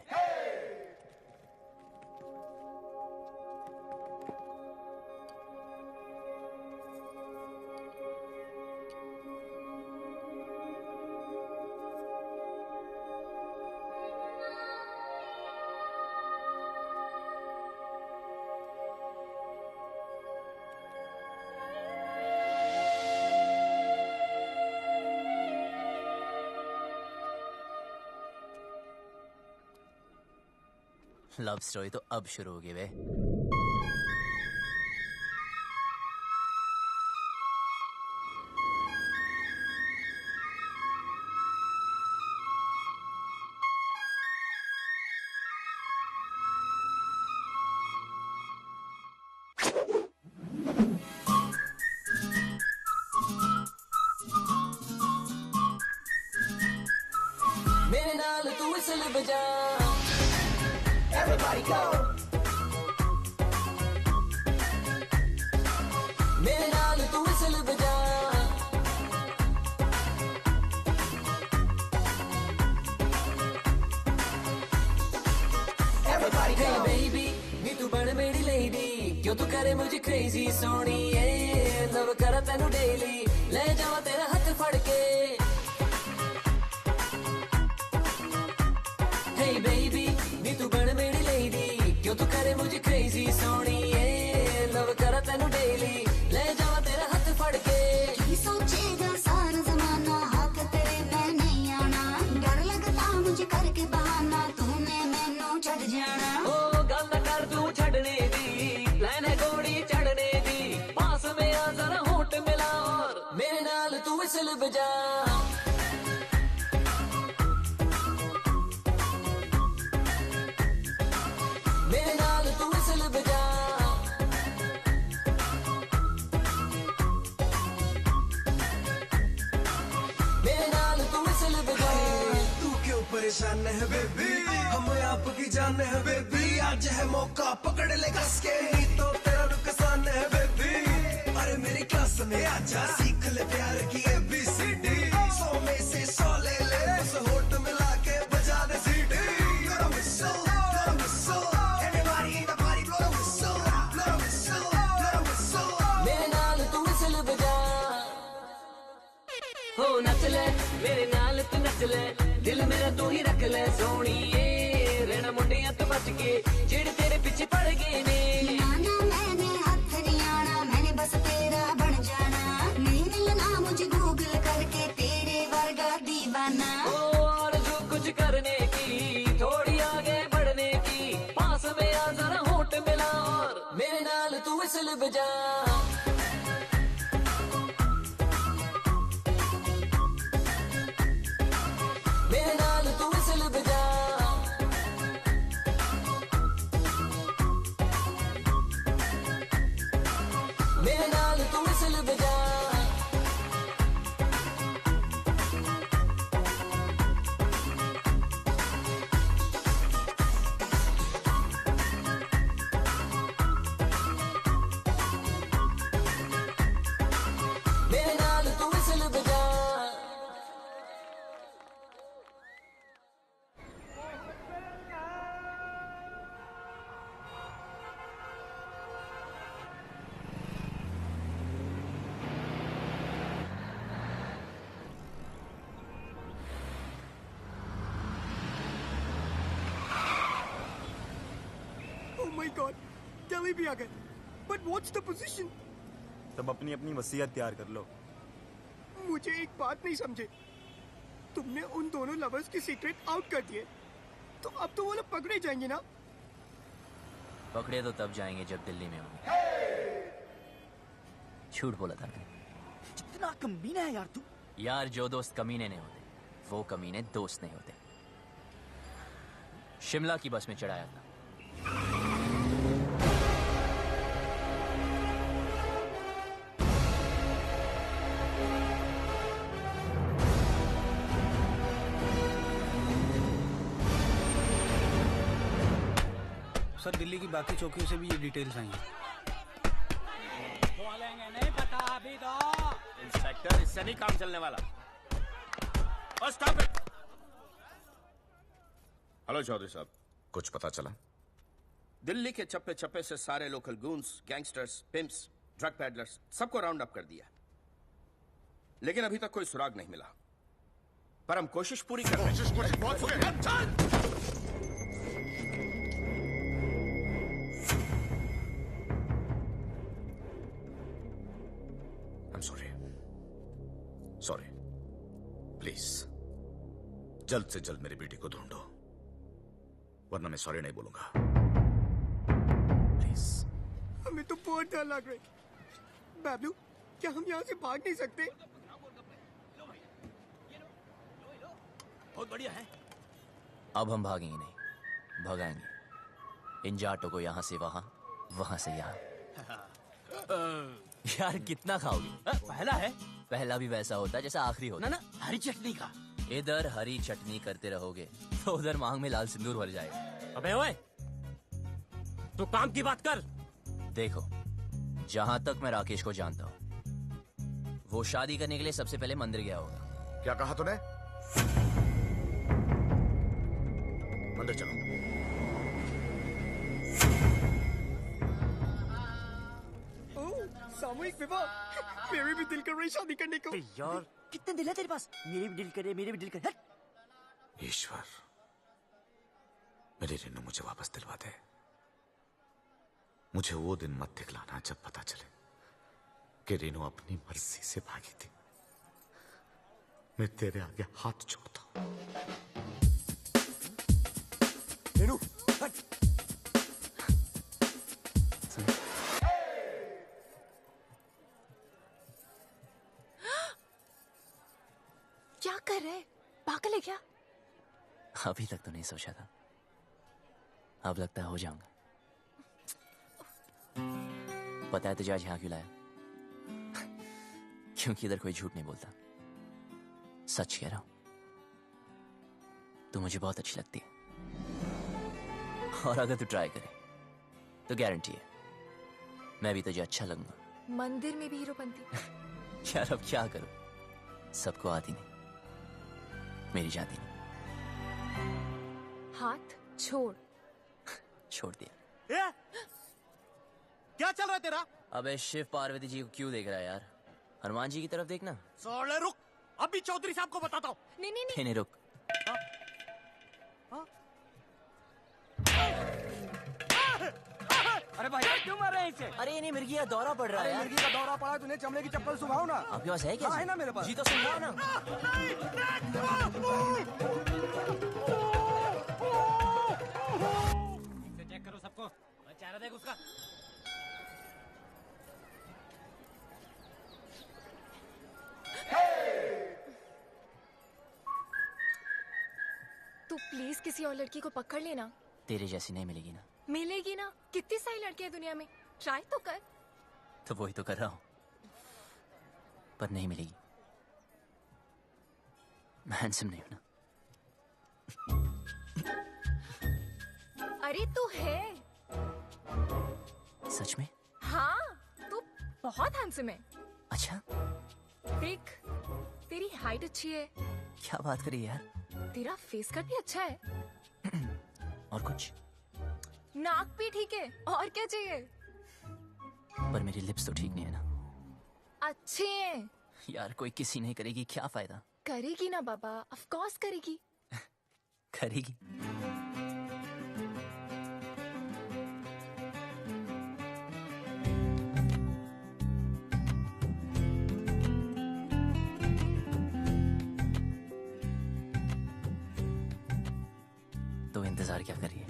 लव स्टोरी तो अब शुरू होगी वे। whistle बजा Everybody go मेरे नाल तू whistle बजा Everybody go Hey baby नी तू बन मेरी lady क्यों तू करे मुझे crazy सोनी लव करा तेनू daily ले जावा तेरा हाथ फड़ के Hey baby नी तू बन मेरी lady क्यों तू करे मुझे crazy सोनी लव करा तेनू daily ले जावा तेरा हाथ फड़ के की सोचेगा सारा जमाना हाथ तेरे में नहीं आना डर लगता मुझे करके बहाना तूने मैनू छड़ जाना ओ गल ना कर तू छड़ने दी प्लान है घोड़ी चढ़ने दी पास में आ जरा होठ मिला और मेरे नाल तू whistle बजा मेरे नाल तू whistle बजा मेरे नाल तू whistle बजा तू क्यों परेशान है बेबी हम आपकी जान है बेबी आज है मौका पकड़ ले कस के नहीं तो तेरा नुकसान है बेबी अरे मेरी क्लास में आजा सीख ले प्यार की ABCD 100 में से 100 ले ले उस होठ मिला के बजा दे सीटी blow the whistle everybody in the party blow the whistle blow the whistle blow the whistle मेरे नाल तू whistle बजा हो नच ले मेरे नाल तू नच ले दिल मेरा तू ही रख ले सोनिए रहना मुंडियां तू बच के जेड़े तेरे पीछे पड़ गए ने नाना मैंने हाथ नहीं आना मैंने बस तेरा बन जाना नहीं मिलना मुझे गूगल करके तेरे वर्गा दीवाना और जो कुछ करने की थोड़ी आगे बढ़ने की पास में आ जरा होठ मिला और मेरे नाल तू whistle बजा मेरे नाल तू whistle बजा मेरे नाल तू whistle बजा मेरे नाल तू whistle बजा Oh my God, दिल्ली भी आ गए. But what's the position? तब अपनी अपनी वसीयत तैयार कर लो. मुझे एक बात नहीं समझे. तुमने उन दोनों लवर्स की सीक्रेट आउट कर दिए. तो अब तो वो लोग पकड़े जाएंगे ना? पकड़े तो तब जाएंगे जब दिल्ली में होंगे. झूठ बोला था मैंने. कितना कमीना है यार तू. यार जो दोस्त कमीने नहीं होते वो कमीने दोस्त नहीं होते. शिमला की बस में चढ़ाया था. सर दिल्ली की बाकी चौकियों से भी ये डिटेल्स आई हैं. बोलेंगे नहीं पता अभी तो. इंस्पेक्टर इससे नहीं काम चलने वाला. और स्टॉप इट. हेलो चौधरी साहब. कुछ पता चला? दिल्ली के चप्पे चप्पे से सारे local goons, gangsters, pimps, drug peddlers सबको राउंड अप कर दिया. लेकिन अभी तक कोई सुराग नहीं मिला. पर हम कोशिश पूरी कर रहे हैं. सॉरी. प्लीज जल्द से जल्द मेरी बेटी को ढूंढो वरना मैं सॉरी नहीं बोलूंगा. प्लीज. हमें तो बहुत डर लग रहा है. बाबलू क्या हम यहाँ से भाग नहीं सकते? बहुत बढ़िया है. अब हम भागेंगे नहीं, भगाएंगे. इन जाटों को यहाँ से वहां, वहां से यहाँ. यार कितना खाओगे? पहला है. पहला भी वैसा होता है जैसा आखिरी होता. ना हरी चटनी का. इधर हरी चटनी करते रहोगे तो उधर मांग में लाल सिंदूर भर जाएगा। अबे ओए, तू काम की बात कर। देखो, जहां तक मैं राकेश को जानता हूं, वो शादी करने के लिए सबसे पहले मंदिर गया होगा। क्या कहा तूने? मंदिर चलो। सामूहिक विवाह, मेरे भी दिल कर रही शादी करने को। यार कितने दिल है तेरे पास? मेरे भी दिल करे, मेरे भी दिल करे। ईश्वर, मेरी रेनू मुझे वापस दिलवा दे। मुझे वो दिन मत दिखलाना जब पता चले कि रेनू अपनी मर्जी से भागी थी। मैं तेरे आगे हाथ जोड़ता हूं। रेनू हट। क्या कर रहे? पागल है क्या? अभी तक तो नहीं सोचा था, अब लगता है हो जाऊंगा। पता है तुझे आज यहाँ क्यों लाया? क्योंकि इधर कोई झूठ नहीं बोलता, सच कह रहा हूं। तू मुझे बहुत अच्छी लगती है, और अगर तू ट्राई करे तो गारंटी है मैं भी तुझे अच्छा लगूंगा। मंदिर में भी हीरो बनती। यार अब क्या करूं, सबको आती नहीं, मेरी जाती नहीं। हाथ छोड़। छोड़ दिया। क्या चल रहा है तेरा? अबे शिव पार्वती जी को क्यों देख रहा है यार? हनुमान जी की तरफ देखना। सोले रुक, अभी चौधरी साहब को बताता हूँ। नहीं नहीं नहीं रुक। अरे भाई क्यों मार रहे हैं इसे? अरे नहीं, मिर्गी का दौरा पड़ रहा है यार। मिर्गी का दौरा पड़ा है, तूने चमड़े की चप्पल सुखाओ ना। आपके पास है क्या? हाँ, है ना मेरे पास। जी तो सुनवाओ ना। चेक करो सबको, चेहरा देख उसका। तू प्लीज किसी और लड़की को पकड़ लेना। तेरे जैसी नहीं मिलेगी ना। मिलेगी ना, कितनी सारी लड़कियां दुनिया में, ट्राई तो कर। तो वही तो कर रहा हूं, पर नहीं मिलेगी। मैं हैंडसम नहीं हूं ना। अरे तू है। सच में? हाँ, तू बहुत हैंडसम है। अच्छा? देख, तेरी हाइट अच्छी है। क्या बात करी यार? तेरा फेस कट भी अच्छा है। और कुछ? नाक भी ठीक है, और क्या चाहिए? पर मेरी लिप्स तो ठीक नहीं है ना। अच्छे हैं। यार कोई किसी नहीं करेगी, क्या फायदा? करेगी ना बाबा, ऑफ कोर्स करेगी। करेगी। तो इंतजार क्या करिए?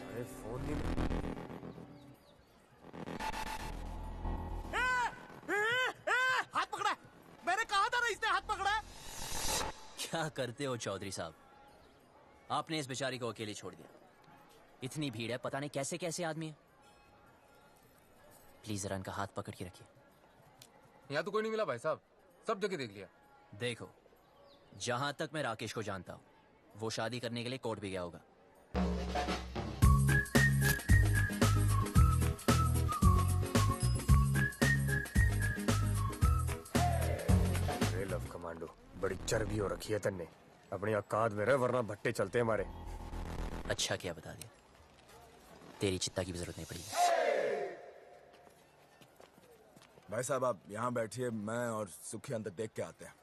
अरे फोन नहीं। हाथ पकड़ा है। मैंने कहा था ना इसने हाथ पकड़ा है। क्या करते हो चौधरी साहब? आपने इस बेचारी को अकेले छोड़ दिया। इतनी भीड़ है, पता नहीं कैसे कैसे आदमी है। प्लीज जरा इनका हाथ पकड़ के रखिए। यहाँ तो कोई नहीं मिला भाई साहब, सब जगह देख लिया। देखो, जहां तक मैं राकेश को जानता हूं, वो शादी करने के लिए कोर्ट भी गया होगा। अरे लव कमांडो, बड़ी चर्बी हो रखी है तन्ने। अपनी औकात में रह, वरना भट्टे चलते हमारे। अच्छा किया बता दिया, तेरी चित्ता की भी जरूरत नहीं पड़ी। भाई साहब आप यहाँ बैठिए, मैं और सुखी अंदर देख के आते हैं।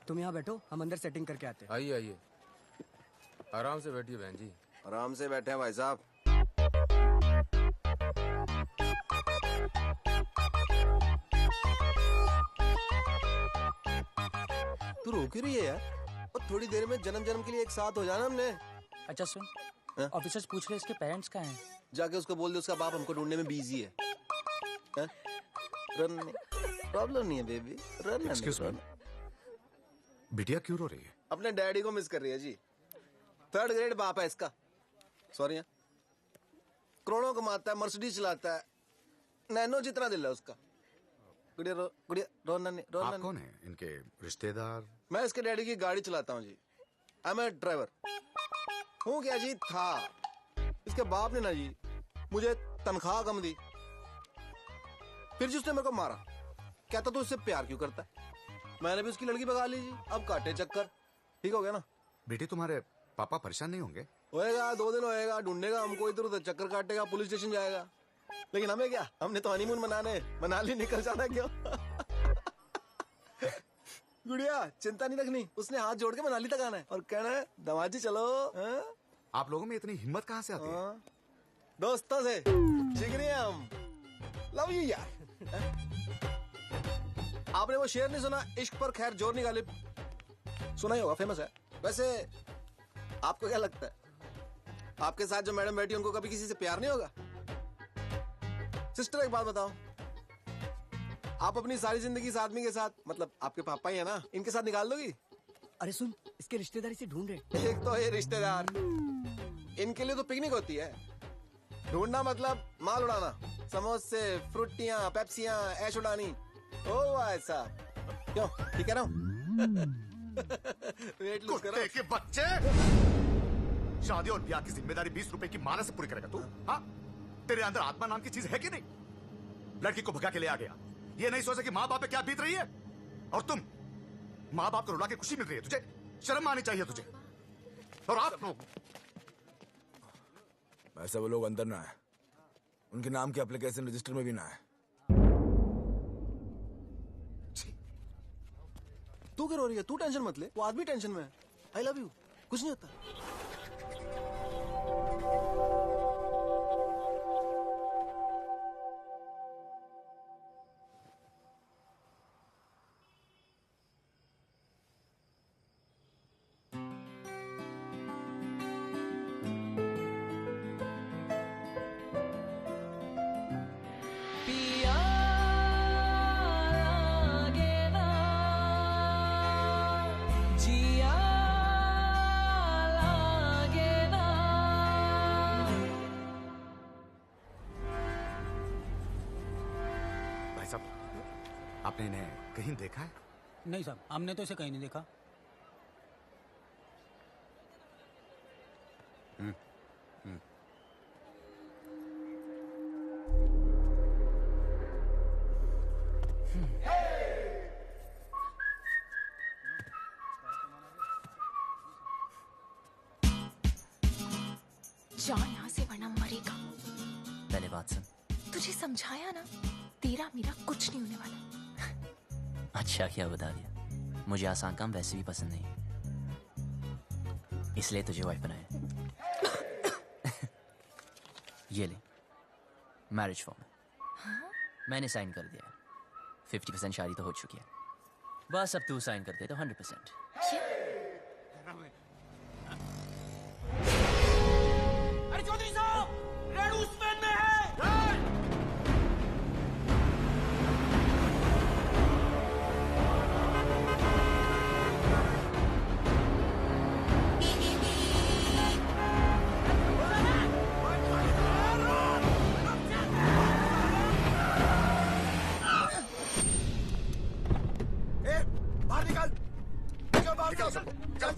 तुम यहाँ बैठो, हम अंदर सेटिंग करके आते हैं। आइए आइए, आराम से बैठिए बहन जी। आराम से बैठे हैं भाई साहब। तू रोक ही रही है यार, और थोड़ी देर में जन्म जन्म के लिए एक साथ हो जाना हमने। अच्छा सुन, ऑफिसर्स पूछ रहे इसके पेरेंट्स कहाँ हैं? जाके उसको बोल दे उसका बाप हमको ढूंढने में बिजी है। रन प्रॉब्लम नहीं है बेबी, Excuse me. बिटिया क्यों रो रही है? अपने डैडी को मिस कर रही है जी। 3rd ग्रेड बाप है इसका। सॉरी है, करोड़ों कमाता है, मर्सिडीज चलाता है, नैनो जितना दिल है उसका। गुड़िया रोना नहीं, रोना आप नहीं। कौन है? इनके रिश्तेदार? मैं इसके डैडी की गाड़ी चलाता हूँ जी। I M A driver. हूँ क्या जी, था। इसके बाप ने ना जी मुझे तनख्वाह कम दी, फिर जी उसने मेरे को मारा। कहता तू इससे प्यार क्यों करता है? मैंने भी उसकी लड़की भगा ली जी। अब काटे चक्कर। ठीक हो गया ना? बेटी तुम्हारे पापा परेशान नहीं होंगे? होएगा, 2 दिन होएगा, ढूंढेगा हमको, इधर उधर चक्कर काटेगा, पुलिस स्टेशन जाएगा। लेकिन हमें क्या, हमने तो हनीमून मनाने मनाली निकल जाना क्यों? गुड़िया चिंता नहीं रखनी, उसने हाथ जोड़ के मनाली तक आना है और कहना है दमाजी चलो। आप लोगों में इतनी हिम्मत कहाँ से आती है? दोस्तों से जिगरी हैं हम। लव यू यार। आपने वो शेर नहीं सुना, इश्क पर खैर जोर नहीं गालिब? सुना ही होगा, फेमस है। वैसे आपको क्या लगता है, आपके साथ जो मैडम बैठी उनको कभी किसी से प्यार नहीं होगा? सिस्टर एक बात बताओ, आप अपनी सारी जिंदगी इस आदमी के साथ, मतलब आपके पापा ही है ना, इनके साथ निकाल दोगी? अरे सुन, इसके रिश्तेदारी से ढूंढ रहे। एक तो ये रिश्तेदार, इनके लिए तो पिकनिक होती है। ढूंढना मतलब माल उड़ाना, समोसे, फ्रूटियां, पेप्सियां, ऐश उड़ानी। ओ ऐसा क्यों? ठीक है ना? वेट लूज करो। कुत्ते के बच्चे! शादी और ब्याह की जिम्मेदारी 20 रुपए की माला से पूरी करेगा तू? हाँ? तेरे अंदर आत्मा नाम की चीज है कि नहीं? लड़की को भगा के ले आ गया, ये नहीं सोचा कि माँ बाप पे क्या बीत रही है? और तुम माँ बाप को रुला के खुशी मिल रही है तुझे? शर्म आनी चाहिए तुझे। और आप लोग वैसे वो लोग अंदर ना है, उनके नाम के एप्लीकेशन रजिस्टर में भी ना है। तू क्या रो रही है? तू टेंशन मत ले, वो आदमी टेंशन में है। आई लव यू, कुछ नहीं होता। आपने इन्हें कहीं देखा है? नहीं साहब, हमने तो इसे कहीं नहीं देखा। जा यहाँ से वरना मरेगा। पहले बात सुन। तुझे समझाया ना, तेरा मेरा कुछ नहीं होने वाला। अच्छा क्या बता दिया, मुझे आसान काम वैसे भी पसंद नहीं, इसलिए तुझे वाइफ बनाया। ये ले मैरिज फॉर्म। हाँ? मैंने साइन कर दिया। 50% शादी तो हो चुकी है, बस अब तू साइन कर दे तो 100%। अरे चौधरी साहब, रेड उस्मान में है।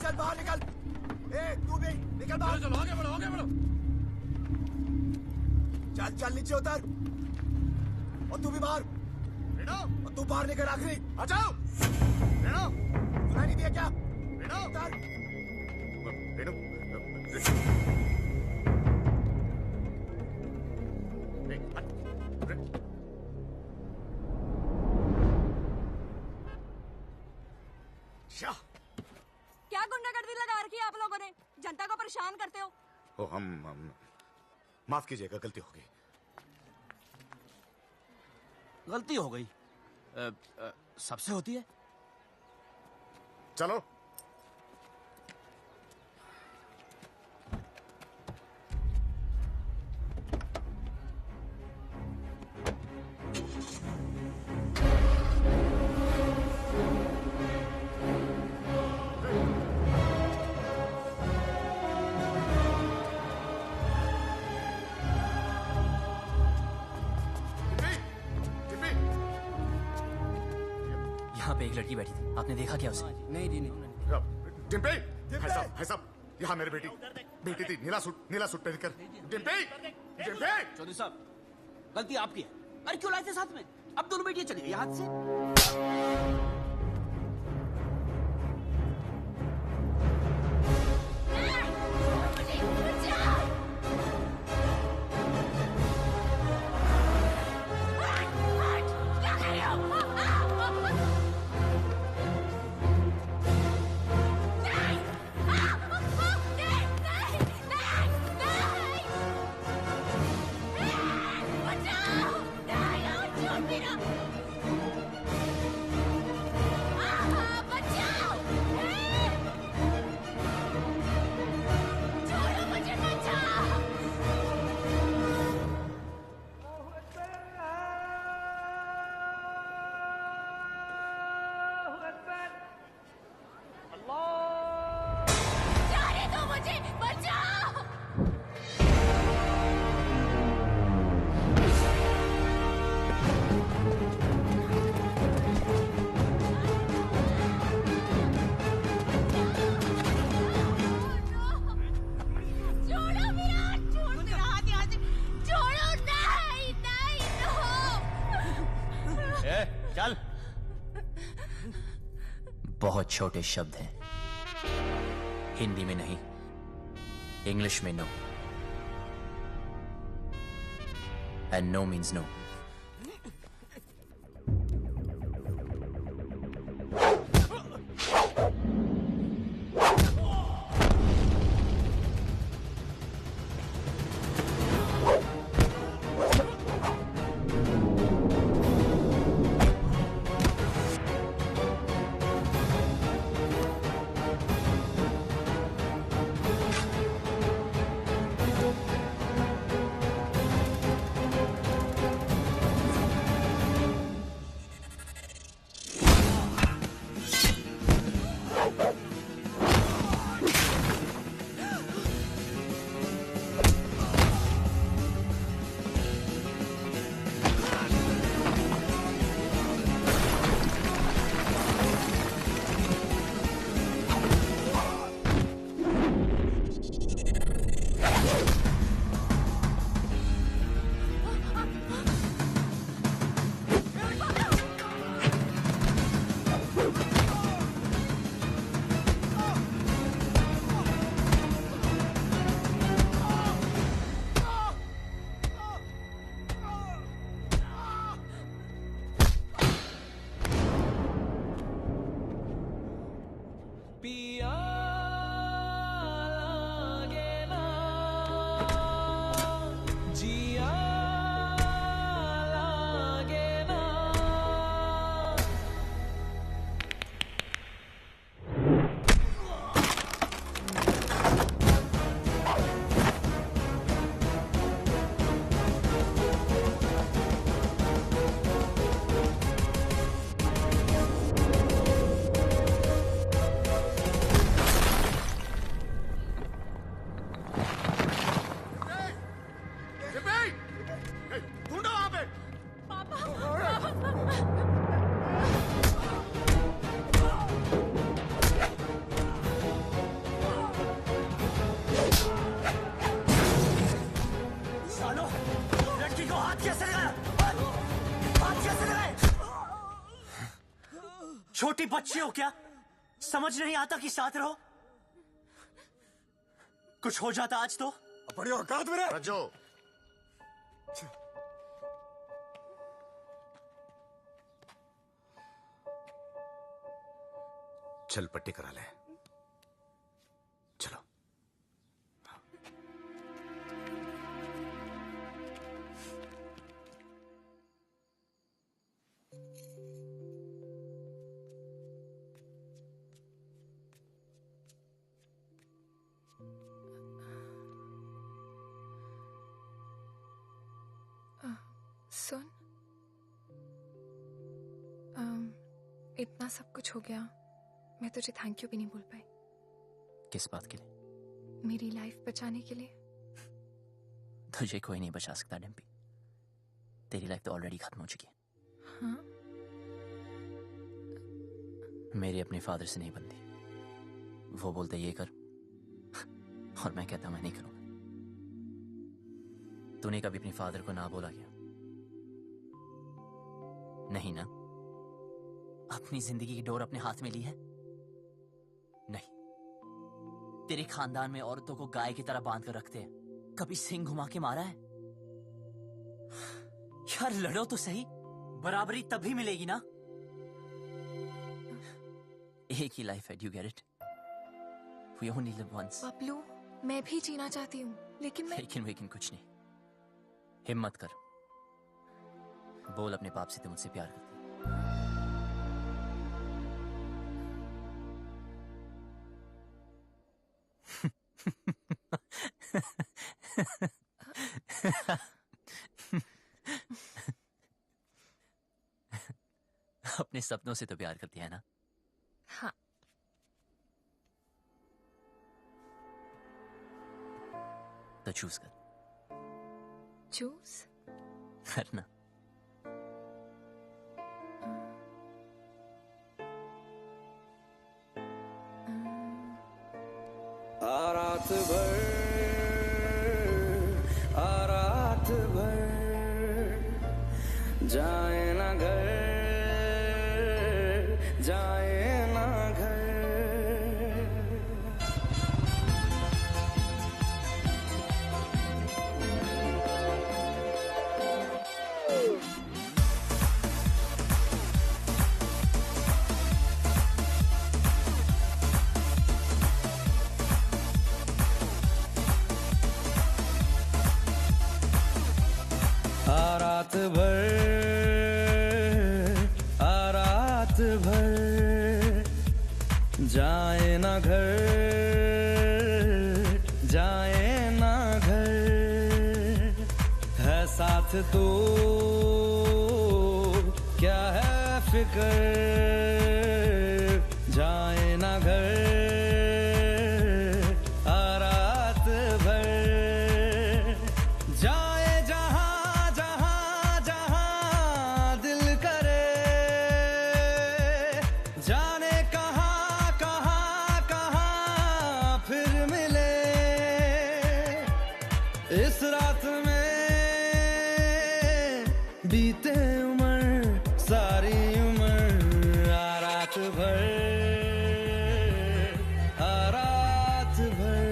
चल बाहर निकल। तू भी निकल बाहर। चलो आगे बढ़ो, आगे बढ़ो। चल नीचे उतर। और तू भी बाहर। और तू बाहर निकल आखिरी। आ जाओ। सुनाई नहीं दिया क्या? उतर। क्या गुंडागर्दी लगा रखी है आप लोगों ने? जनता को परेशान करते हो। ओ, हम माफ कीजिएगा, गलती हो गई। गलती हो गई? सबसे होती है। चलो। यहाँ पे एक लड़की बैठी थी, आपने देखा क्या उसे? नहीं जी नहीं। डिम्पी, भाई साहब, यहाँ मेरी बेटी थी, नीला सूट पहन कर। डिम्पी, चौधरी साहब, गलती आपकी है। अरे क्यों लाए थे साथ में? अब दोनों बेटियां चली गई हाथ से। चल। बहुत छोटे शब्द हैं, हिंदी में नहीं, इंग्लिश में no, and no means no. छोटी बच्ची हो क्या? समझ नहीं आता कि साथ रहो? कुछ हो जाता आज तो अपनी औकात में रह। रज्जो, चल पट्टी करा ले। चलो। सुन, इतना सब कुछ हो गया, मैं तुझे थैंक यू भी नहीं बोल पाई। किस बात के लिए? मेरी लाइफ बचाने के लिए। तुझे कोई नहीं बचा सकता डिम्पी, तेरी लाइफ तो ऑलरेडी खत्म हो चुकी है। हाँ? मेरी अपने फादर से नहीं बनती। वो बोलते ये कर और मैं कहता मैं नहीं करूंगा। तूने कभी अपने फादर को ना बोला क्या? नहीं ना? अपनी जिंदगी की डोर अपने हाथ में ली है? नहीं। तेरे खानदान में औरतों को गाय की तरह बांध कर रखते हैं, कभी सिंग घुमा के मारा है? यार लड़ो तो सही, बराबरी तभी मिलेगी ना। एक ही लाइफ है, do you get it? We only live once. Bablu, मैं भी जीना चाहती हूँ, लेकिन लेकिन कुछ नहीं। हिम्मत कर, बोल अपने बाप से तू मुझसे प्यार करती अपने सपनों से तो प्यार करती है ना? हाँ। तो चूज कर। चूज करना। रात भर रात भर जाए ना घर जाए ना घर। रात भर रात भर जाए ना घर जाए ना घर। है साथ तो क्या है फिक्र जाए ना घर रात भर। जाए जाने कहाँ कहाँ कहाँ फिर मिले इस रात में बीते उम्र सारी उम्र। रात भर रात भर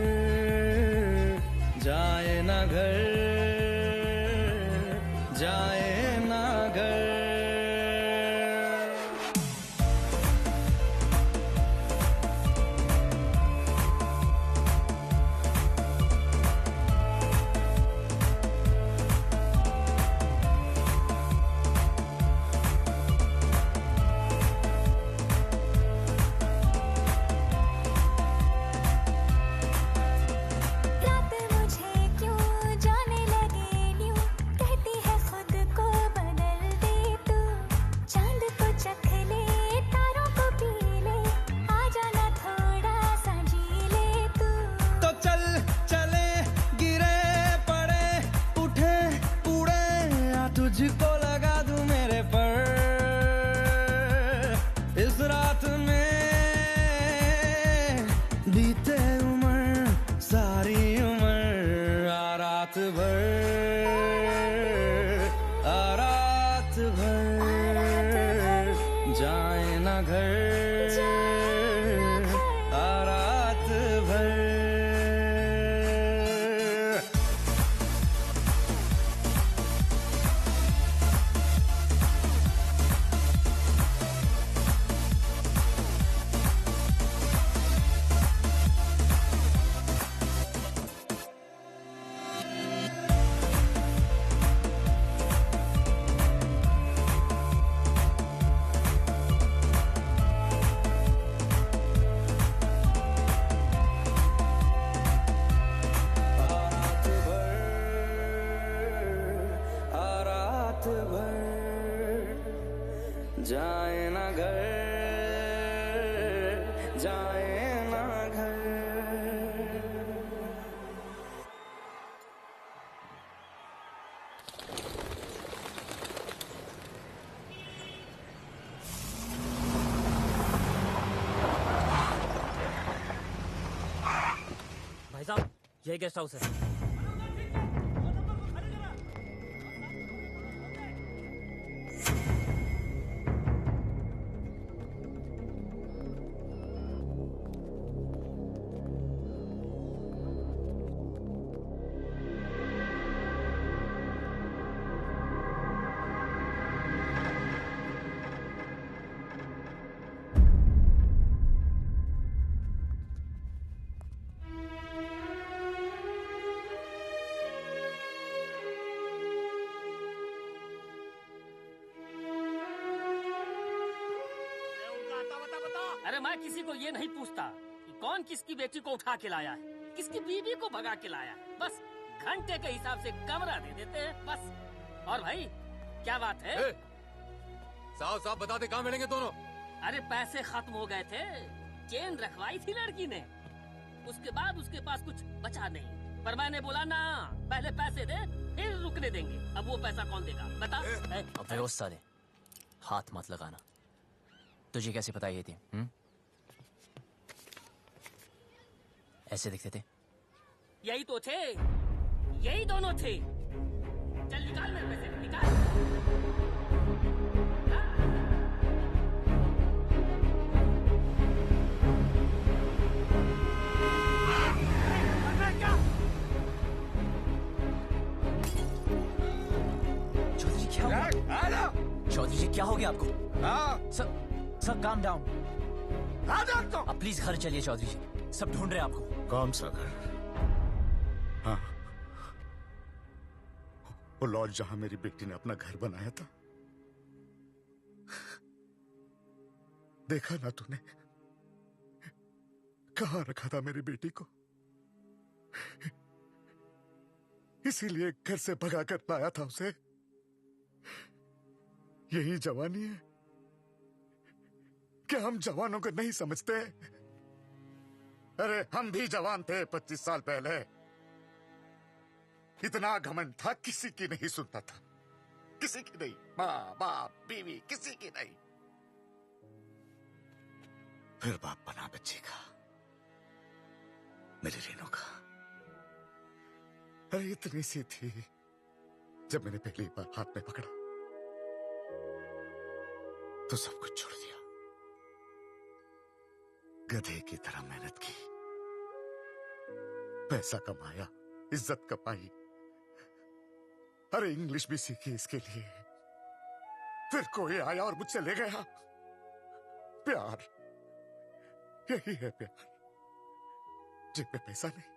जाए ना घर जाए ना घर। तुझको लगा दूं मेरे पर इस रात में बीते उम्र सारी उम्र। रात भर रात भर जाए ना घर रात भर। जाए ना घर जाए ना घर। ये गेस्ट हाउस है। अरे मैं किसी को ये नहीं पूछता कि कौन किसकी बेटी को उठा के लाया है, किसकी बीवी को भगा के लाया है। बस घंटे के हिसाब से कमरा दे देते हैं बस। और भाई क्या बात है? साफ साफ बता दे कहाँ मिलेंगे दोनों। अरे पैसे खत्म हो गए थे, चेन रखवाई थी लड़की ने, उसके बाद उसके पास कुछ बचा नहीं। पर मैंने बोला ना, पहले पैसे दे फिर रुकने देंगे। अब वो पैसा कौन देगा बता? अबे ओ साले, हाथ मत लगाना। तुझे कैसे पता ये थी? ऐसे दिखते थे? यही तो थे, यही दोनों थे। चल निकाल मेरे पैसे, निकाल। चौधरी क्या हुआ? चौधरी जी क्या हो गया आपको? Sir calm down. अब प्लीज घर चलिए चौधरी जी, सब ढूंढ रहे हैं आपको। कौन सा घर? हाँ, वो लॉज जहां मेरी बेटी ने अपना घर बनाया था। देखा ना तूने कहां रखा था मेरी बेटी को? इसीलिए घर से भगा कर लाया था उसे। यही जवानी है क्या? हम जवानों को नहीं समझते? अरे हम भी जवान थे 25 साल पहले। इतना घमंड था, किसी की नहीं सुनता था, किसी की नहीं। माँ बाप बीवी किसी की नहीं। फिर बाप बना बच्चे का, मेरी रीनू का। अरे इतनी सी थी जब मैंने पहली बार हाथ में पकड़ा तो सब कुछ छोड़ दिया। गधे की तरह मेहनत की, पैसा कमाया, इज्जत कमाई, अरे इंग्लिश भी सीखी इसके लिए। फिर कोई आया और मुझसे ले गया। प्यार, यही है प्यार। जेब में पैसा नहीं,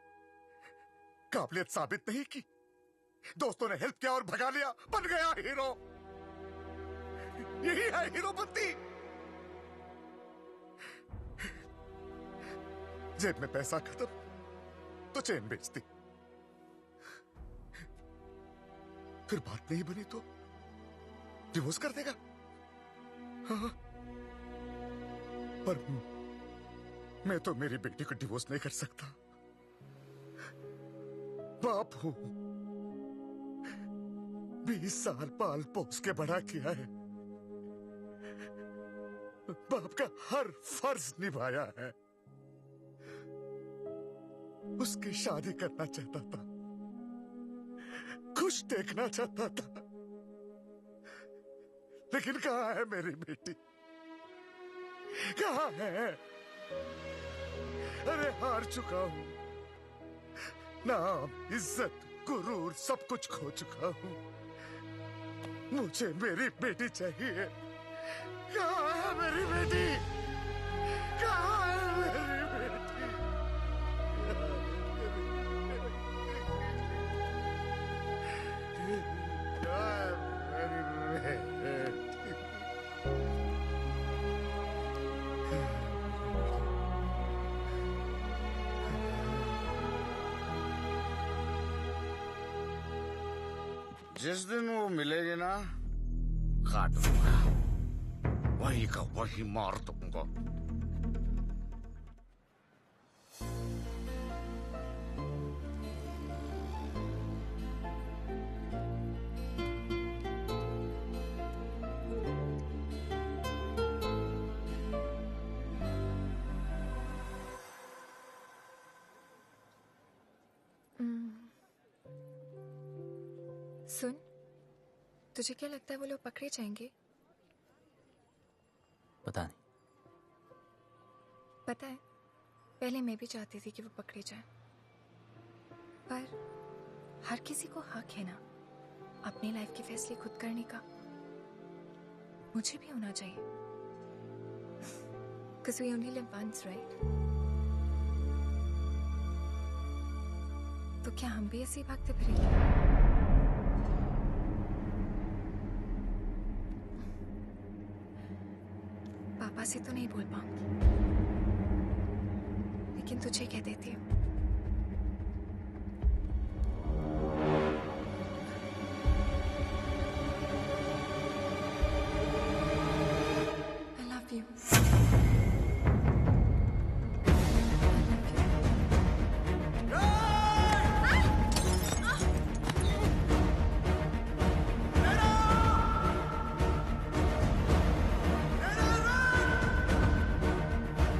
काबिलियत साबित नहीं की, दोस्तों ने हेल्प किया और भगा लिया, बन गया हीरो। यही है हीरो बुद्धि। जेब में पैसा खत्म तो चेन बेचती, फिर बात नहीं बनी तो डिवोर्स कर देगा। हाँ, पर मैं तो मेरी बेटी को डिवोर्स नहीं कर सकता। बाप हूं, 20 साल पाल पोस के बड़ा किया है, बाप का हर फर्ज निभाया है। उसकी शादी करना चाहता था, खुश देखना चाहता था, लेकिन कहां है मेरी बेटी? कहां है? अरे हार चुका हूं, नाम, इज्जत, गुरूर सब कुछ खो चुका हूं। मुझे मेरी बेटी चाहिए। कहां है मेरी बेटी? कहां है मेरी बेटी? जिस दिन वो मिलेगी ना, काट दूंगा, वही का वही मार दूंगा। सुन, तुझे क्या लगता है वो लोग पकड़े जाएंगे? पता नहीं। पता है, पहले मैं भी चाहती थी कि वो पकड़े जाएं, पर हर किसी को हक है ना अपनी लाइफ के फैसले खुद करने का। मुझे भी होना चाहिए, 'cause we only live once, right? तो क्या हम भी ऐसे ही भागते फिरेंगे? पापा से तो नहीं बोल पाऊंगी, लेकिन तुझे कह देती हूँ। I love you.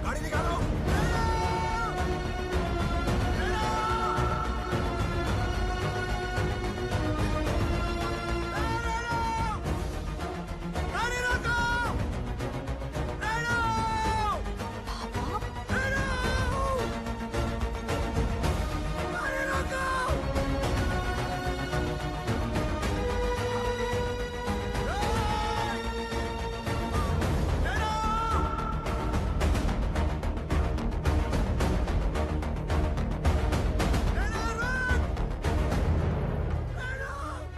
गाड़ी निकालो। गाड़ी रोको।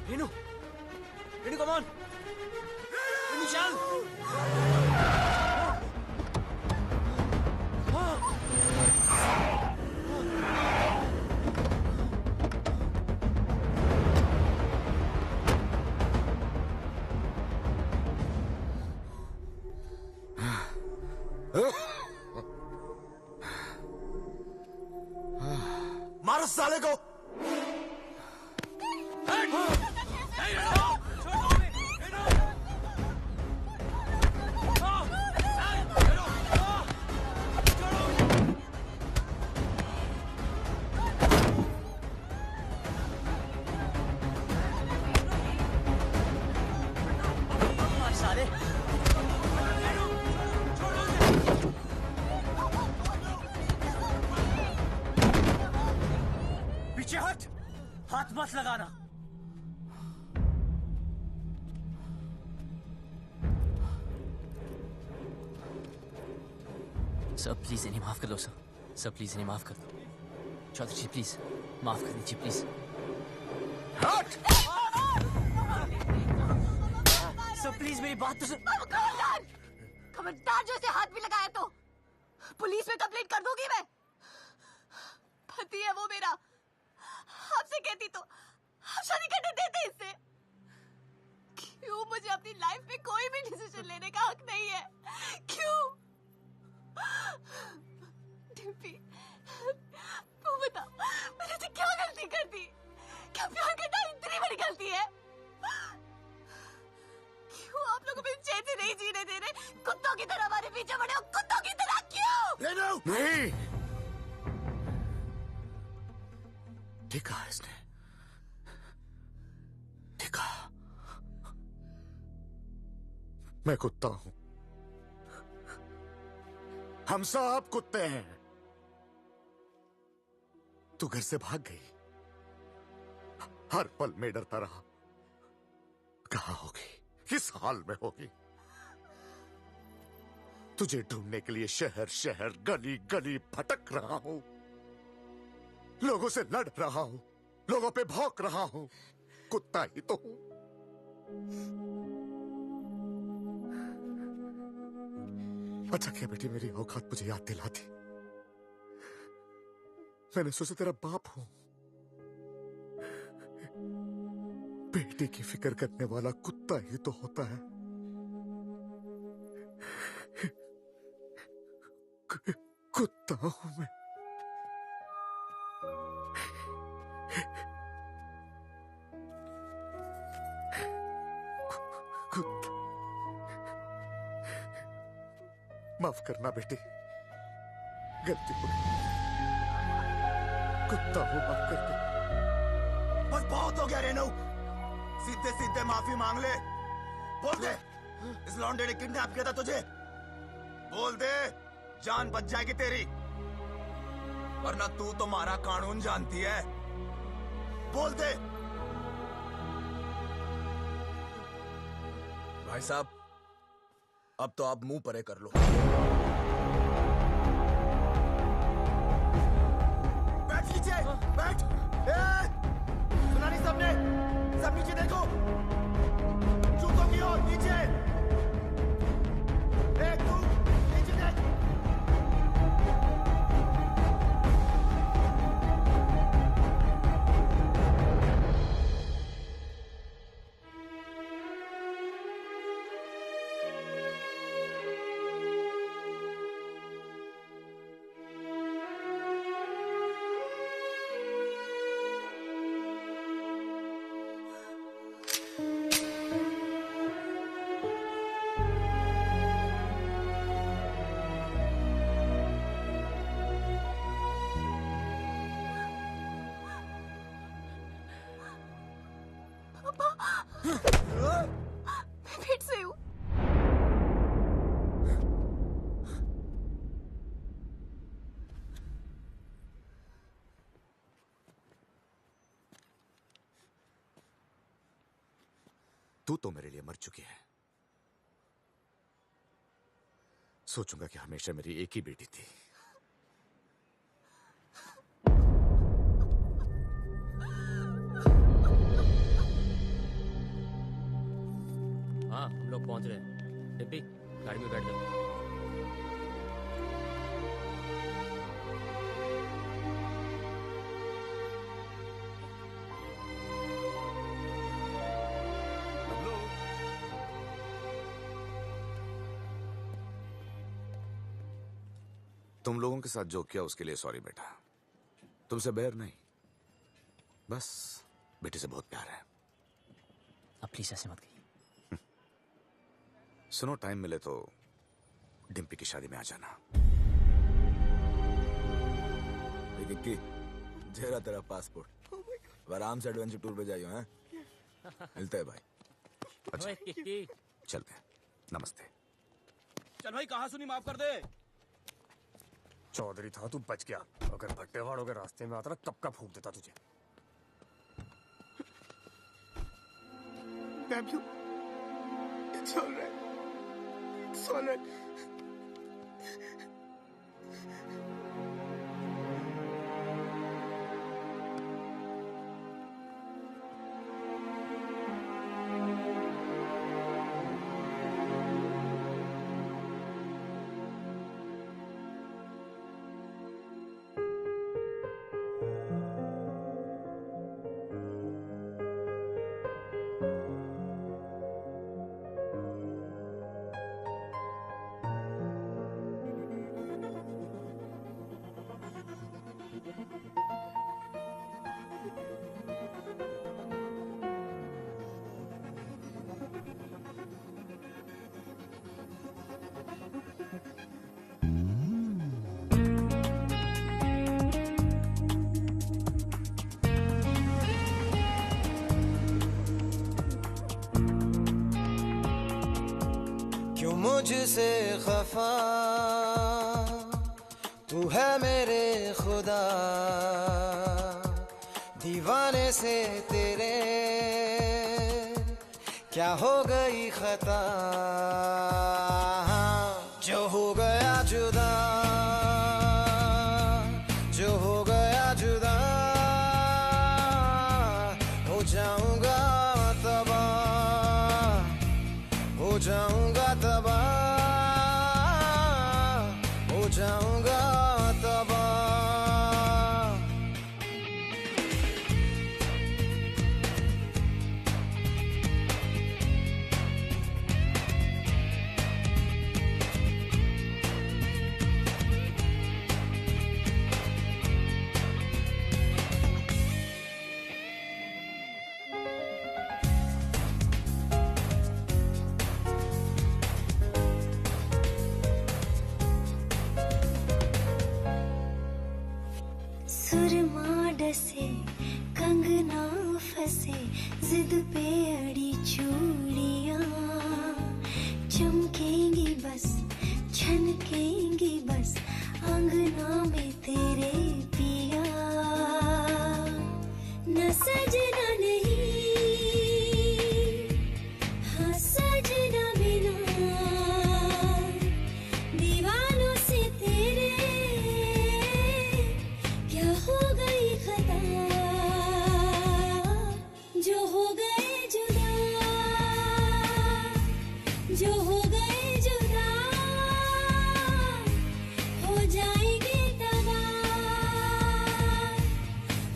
रेनू, रेनू कम ऑन, रेनू चल। मारो साले को। साले पीछे हट, हाथ मत लगाना। सर प्लीज इन्हें माफ कर दो। सर प्लीज इन्हें माफ कर दो। चौधरी जी प्लीज माफ कर दीजिए प्लीज। सर प्लीज मेरी बात तो सुन। खबरदार जो इसे हाथ भी लगाया तो पुलिस में कंप्लेंट कर दूंगी मैं। पति है वो मेरा, आपसे कहती तो आप शादी करने देते इससे। क्यों मुझे अपनी लाइफ में कोई भी डिसीजन लेने का हक नहीं है? क्यों? डिम्पी, तू बता मैंने तो क्या गलती कर दी? क्या प्यार करना इतनी बड़ी गलती है? क्यों आप लोग हमें चैन से नहीं जीने दे रहे? कुत्तों की तरह हमारे पीछे पड़े हो, कुत्तों की तरह क्यों? नहीं, देखा है इसने, देखा। मैं कुत्ता हूं, हम सब कुत्ते हैं। तू घर से भाग गई, हर पल में डरता रहा। कहां होगी, किस हाल में होगी? तुझे ढूंढने के लिए शहर शहर गली गली भटक रहा हूं, लोगों से लड़ रहा हूं, लोगों पे भौंक रहा हूं। कुत्ता ही तो हूं। अच्छा क्या बेटी मेरी औकात मुझे याद दिला दी। मैंने सोचा तेरा बाप हूं। बेटी की फिक्र करने वाला कुत्ता ही तो होता है। कुत्ता हूं मैं। कुत्ता। माफ करना बेटी, गलती हो गई। कुत्ता हूं, माफ कर दे। बस बहुत हो गया रेनू, सीधे सीधे माफी मांग ले। बोल दे इस लौंडे ने किडनैप किया था तुझे। बोल दे जान बच जाएगी तेरी, वरना तू तो हमारा कानून जानती है। बोल दे। भाई साहब अब तो आप मुंह परे कर लो। बैठ नीचे, बैठ। सुना नहीं सबने? सब नीचे देखो, जूतों की ओर नीचे। तू नीचे देख। मैं फिर से हूँ। तू तो मेरे लिए मर चुकी है। सोचूंगा कि हमेशा मेरी एक ही बेटी थी। हाँ हम लोग पहुंच रहे हैं। डिम्पी गाड़ी में बैठ जाओ। तुम लोगों के साथ जो किया उसके लिए सॉरी बेटा। तुमसे बैर नहीं, बस बेटे से बहुत प्यार है। अब प्लीज ऐसे मत कहिए। सुनो टाइम मिले तो डिम्पी की शादी में आ जाना। विक्की जेरा तेरा पासपोर्ट। अब आराम से एडवेंचर टूर पे जाइयो हैं। मिलते हैं भाई। अच्छा चलते हैं। नमस्ते। चल भाई कहाँ सुनी, माफ कर दे। चौधरी था तू बच गया, अगर भट्टेवाड़ों के रास्ते में आता ना तब का फूंक देता तुझे। Babu, it's all right. It's all right. मुझसे खफा तू है मेरे खुदा, दीवाने से तेरे क्या हो गई खता, जो हो गया जुदा, जो हो गया जुदा, हो जाऊंगा तबाह, हो जाऊंगा तबाह, हो जाऊंगा तबाह। सुरमा डसे कंगना फंसे जिद पे अड़ी चूड़ियां चमकेंगी बस छनकेंगी बस अंगना में तेरे पिया न सजना नहीं हाँ सजना बिना दीवानों से तेरे क्या हो गई खता जो हो गए जुदा जो हो गए जुदा हो जाएंगे तबाह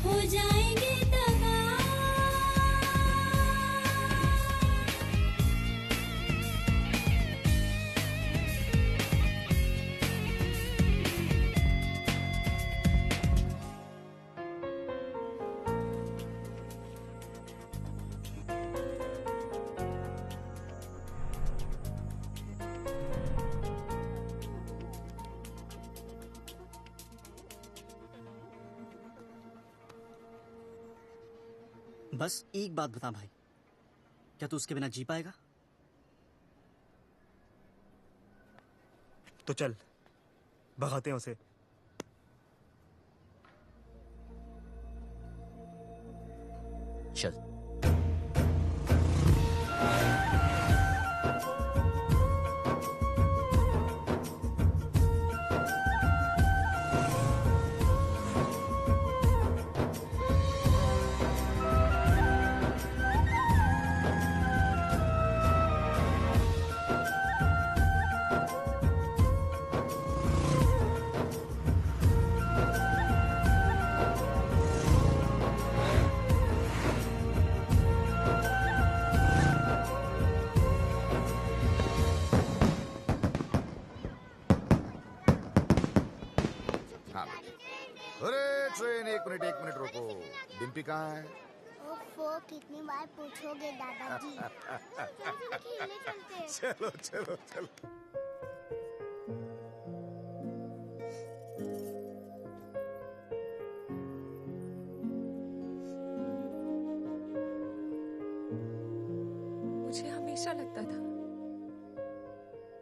हो जाएंगे तबाह बस एक बात बता भाई, क्या तू उसके बिना जी पाएगा? तो चल भगाते हैं उसे। चल। हाँ अरे ट्रेन एक मिनट रोको। डिम्पी कहाँ है? ओफो, कितनी बार पूछोगे दादाजी। खेलने चलते हैं। चलो चलो चलो। मुझे हमेशा लगता था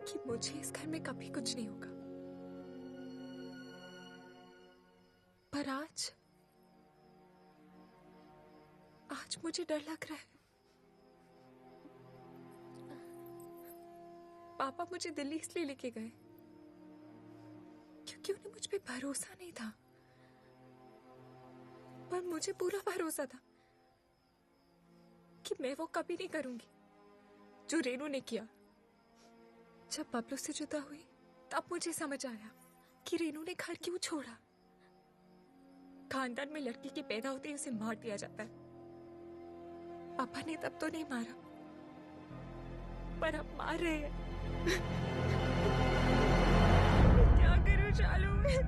कि मुझे इस घर में कभी कुछ नहीं होगा, पर आज मुझे डर लग रहा है। पापा मुझे दिल्ली इसलिए लेके गए क्योंकि उन्हें मुझ पे भरोसा नहीं था, पर मुझे पूरा भरोसा था कि मैं वो कभी नहीं करूंगी जो रेनू ने किया। जब बबलू से जुदा हुई तब मुझे समझ आया कि रेनू ने घर क्यों छोड़ा। खानदान में लड़की के पैदा होते ही उसे मार दिया जाता है। पापा ने तब तो नहीं मारा, पर अब मार रहे हैं। क्या करूं चालू में?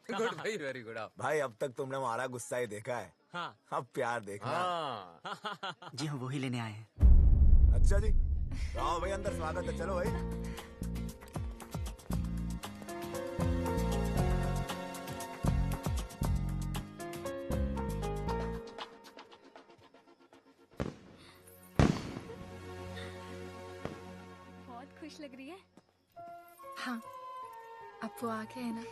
गुड भाई, वेरी गुड। भाई अब तक तुमने हमारा गुस्सा ही देखा है। हाँ। अब प्यार देखना। हाँ। जी हम वही लेने आए हैं। अच्छा जी, आओ भाई अंदर, स्वागत है। चलो भाई। बहुत खुश लग रही है। हाँ, अब वो आ गए है ना,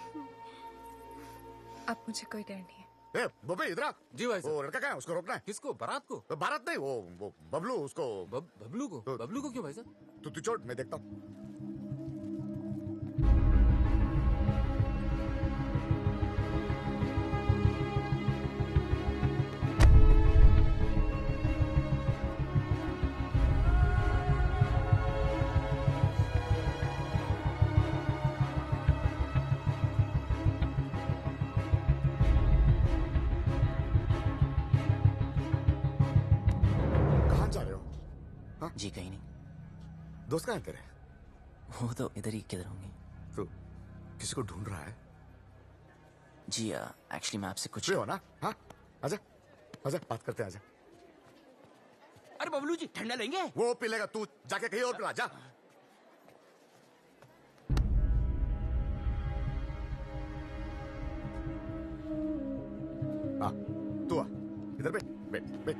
अब मुझे कोई डर नहीं है। ए, बब्बे इधर आ। जी भाई। वो लड़का कहाँ है? उसको रोकना है। किसको? बारात को? बारात नहीं, वो बबलू। उसको बबलू को? बबलू को क्यों भाई साहब? तू चोट, मैं देखता हूँ। हाँ? जी कहीं नहीं। दोस्त कहाँ हैं तेरे? वो तो इधर ही किधर होंगे। तू किसी को ढूंढ रहा है? जी एक्चुअली मैं आपसे कुछ फ्री हो ना? हाँ आजा आजा बात करते हैं, आजा। अरे बबलू जी ठंडा लेंगे? वो पी लेगा, तू जाके कहीं और पिला जा। तू आ इधर बैठ बैठ बैठ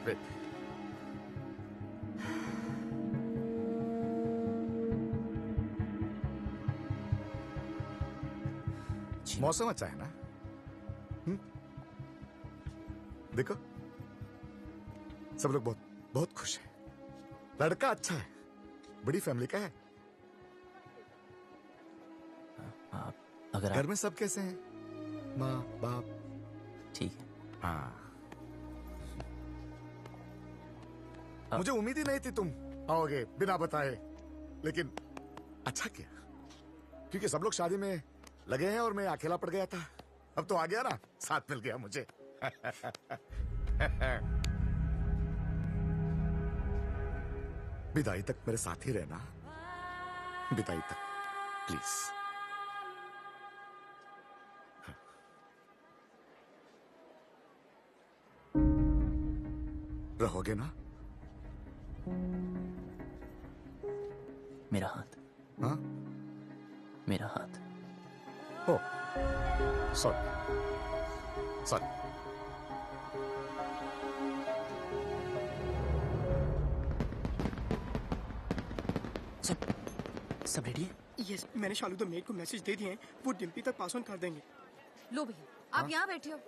बैठ। मौसम अच्छा है ना? देखो सब लोग बहुत बहुत खुश हैं। लड़का अच्छा है, बड़ी फैमिली का है। अगर घर में सब कैसे हैं? माँ बाप? ठीक है। हाँ मुझे उम्मीद ही नहीं थी तुम आओगे बिना बताए, लेकिन अच्छा किया, क्योंकि सब लोग शादी में लगे हैं और मैं अकेला पड़ गया था। अब तो आ गया ना, साथ मिल गया मुझे। विदाई तक मेरे साथ ही रहना, विदाई तक प्लीज। रहोगे ना? मेरा हाथ। हाँ मेरा हाथ। ओ सॉरी सॉरी। सब रेडी है? यस, मैंने शालू द मेड को मैसेज दे दिए हैं, वो डिम्पी तक पास ऑन कर देंगे। लो भैया आप यहाँ बैठे हो,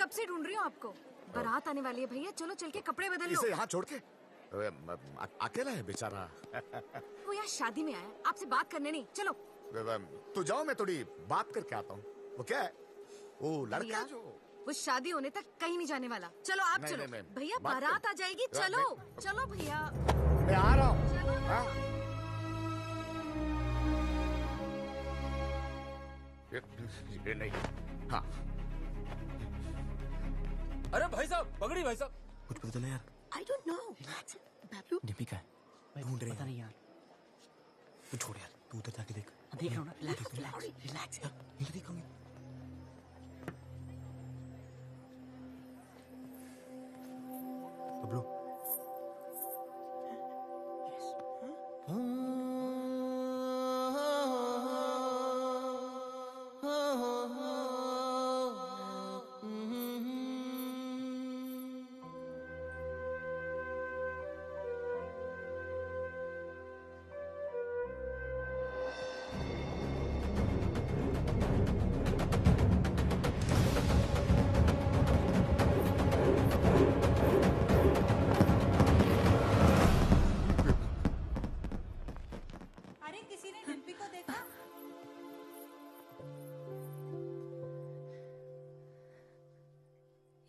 कब से ढूंढ रही हो आपको। बारात आने वाली है भैया, चलो चल के कपड़े बदल लो। इसे यहाँ छोड़ के अकेला है बेचारा। वो यहाँ शादी में आया, आपसे बात करने नहीं। चलो तू जाओ, मैं थोड़ी बात करके आता हूँ। वो क्या है? वो लड़का जो वो शादी होने तक कहीं नहीं जाने वाला। चलो आप नहीं, चलो नहीं, भैया, बात बारात कर। आ जाएगी। चलो चलो भैया, मैं आ रहा हूँ। हाँ? ये नहीं। हाँ अरे भाई साहब, पकड़ी भाई साहब। कुछ पता नहीं यार। I don't know. Bablu Dimpy का है? ढूंढ रहे हैं। पता नहीं यार। तू छोड़ यार, तू उधर जाके देख। देख रहा हूँ ना, रिलैक्स रिलैक्स रिलैक्स। इधर देखोगे। बबलू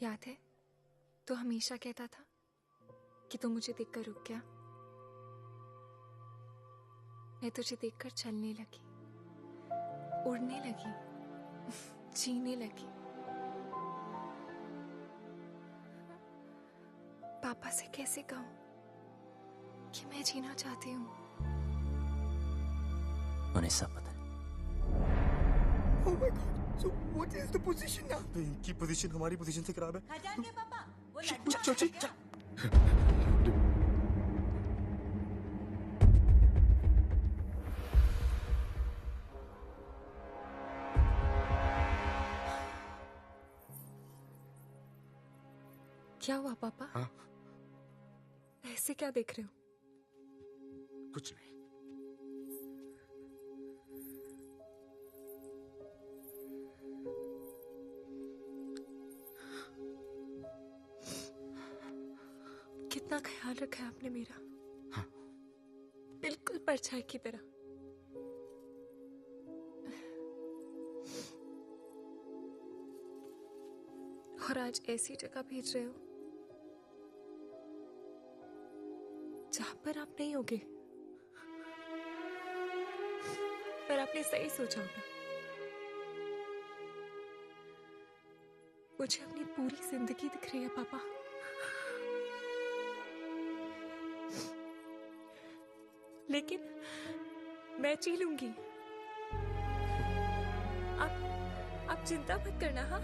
याद है तो हमेशा कहता था कि तू मुझे देखकर रुक गया। मैं तुझे देखकर चलने लगी, उड़ने लगी, जीने लगी। पापा से कैसे कहूं कि मैं जीना चाहती हूँ। उन्हें सब पता है। Oh my God. So what is the position now? इनकी पोजीशन हमारी पोजीशन से खराब है। खजान के पापा, वो चल चल चल। क्या हुआ पापा? हाँ? ऐसे क्या देख रहे हो? कुछ नहीं। कितना ख्याल रखा है आपने मेरा। हाँ। बिल्कुल परछाई की तरह। और आज ऐसी जगह भेज रहे हो जहां पर आप नहीं होगे। पर आपने सही सोचा होगा। मुझे अपनी पूरी जिंदगी दिख रही है पापा। लेकिन मैं जी लूंगी। आप चिंता मत करना। हाँ,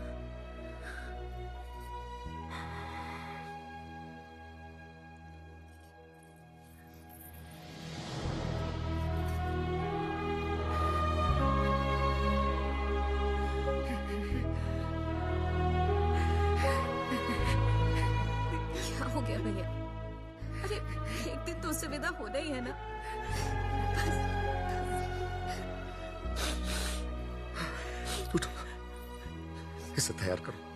क्या हो गया भैया? अरे एक दिन तो उससे विदा होना ही है ना। उठो, इसे तैयार करो।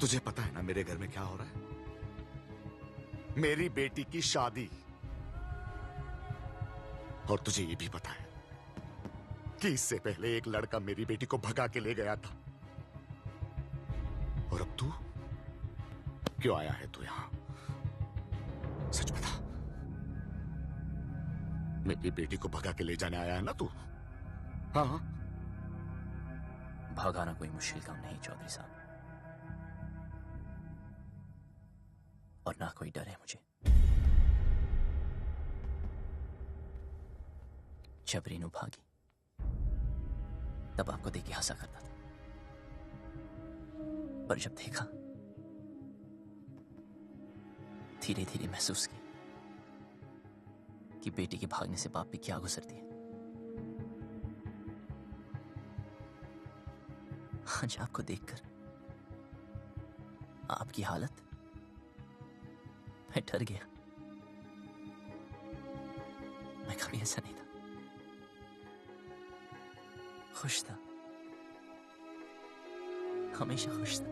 तुझे पता है ना मेरे घर में क्या हो रहा है? मेरी बेटी की शादी। और तुझे ये भी पता है कि इससे पहले एक लड़का मेरी बेटी को भगा के ले गया था। और अब तू क्यों आया है तू यहां? सच बता, मेरी बेटी को भगा के ले जाने आया है ना तू? हाँ हाँ। भगाना कोई मुश्किल काम नहीं चौधरी साहब, और ना कोई डर है मुझे। जब रीनू भागी तब आपको देख के हंसा करता था, पर जब देखा धीरे धीरे महसूस किया कि बेटी के भागने से बाप पे क्या गुजरती है। आज आपको देखकर आपकी हालत, मैं डर गया। मैं कभी ऐसा नहीं था, खुश था, हमेशा खुश था।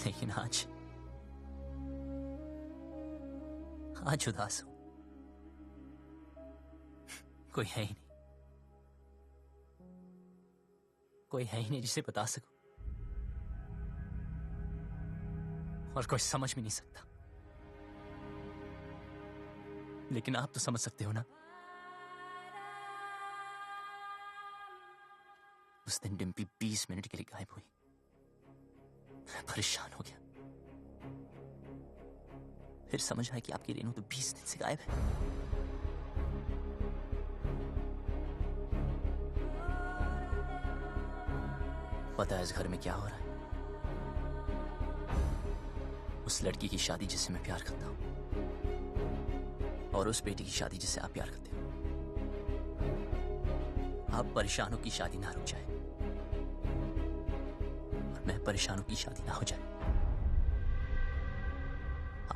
लेकिन आज उदास हूं। कोई है ही नहीं, कोई है ही नहीं जिसे बता सकूं, और कोई समझ भी नहीं सकता। लेकिन आप तो समझ सकते हो ना। उस दिन डिम्पी 20 मिनट के लिए गायब हुई। मैं परेशान हो गया। फिर समझ आया कि आपकी रेनू तो 20 दिन से गायब है। पता है इस घर में क्या हो रहा है? उस लड़की की शादी जिससे मैं प्यार करता हूं, और उस बेटी की शादी जिससे आप प्यार करते हो। आप परेशानों की शादी ना रुक जाए, और मैं परेशानों की शादी ना हो जाए।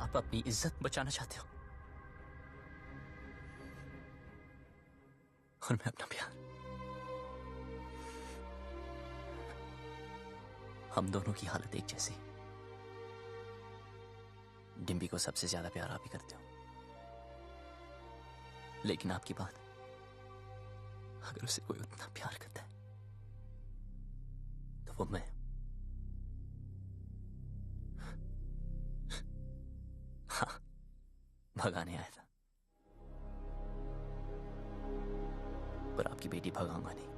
आप अपनी इज्जत बचाना चाहते हो, और मैं अपना प्यार। हम दोनों की हालत एक जैसी। डिम्पी को सबसे ज्यादा प्यार आप ही करते हो, लेकिन आपकी बात, अगर उसे कोई उतना प्यार करता है तो वो मैं। हाँ, भगाने आया था, पर आपकी बेटी भगाऊंगा नहीं।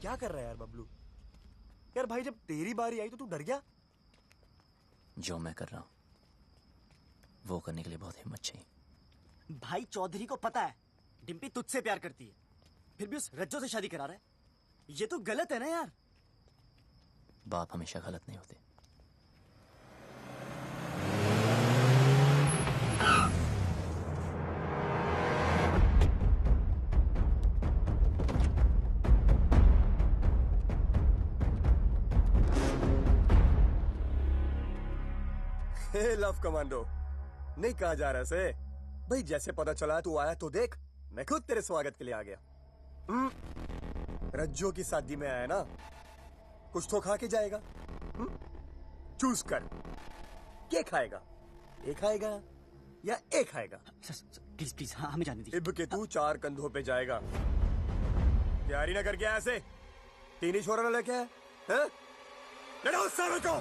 क्या कर रहा है यार बबलू? यार भाई जब तेरी बारी आई तो तू डर गया? जो मैं कर रहा हूं वो करने के लिए बहुत हिम्मत चाहिए। भाई चौधरी को पता है डिम्पी तुझसे प्यार करती है, फिर भी उस रज्जो से शादी करा रहा है। ये तो गलत है ना यार। बाप हमेशा गलत नहीं होते। हे लव कमांडो, नहीं कहा जा रहा से भाई, जैसे पता चला तू आया तो देख, मैं खुद तेरे स्वागत के लिए आ गया। रज्जो की शादी में आया ना, कुछ तो खा के जाएगा। चूज कर, क्या खाएगा? एक खाएगा या एक खाएगा? प्लीज प्लीज, हाँ हमें जाने दीजिए। इब के तू 4 कंधों पे जाएगा। तैयारी ना करके आया ऐसे 3 ही छोरा लेके आया है? लड़ो सारों को।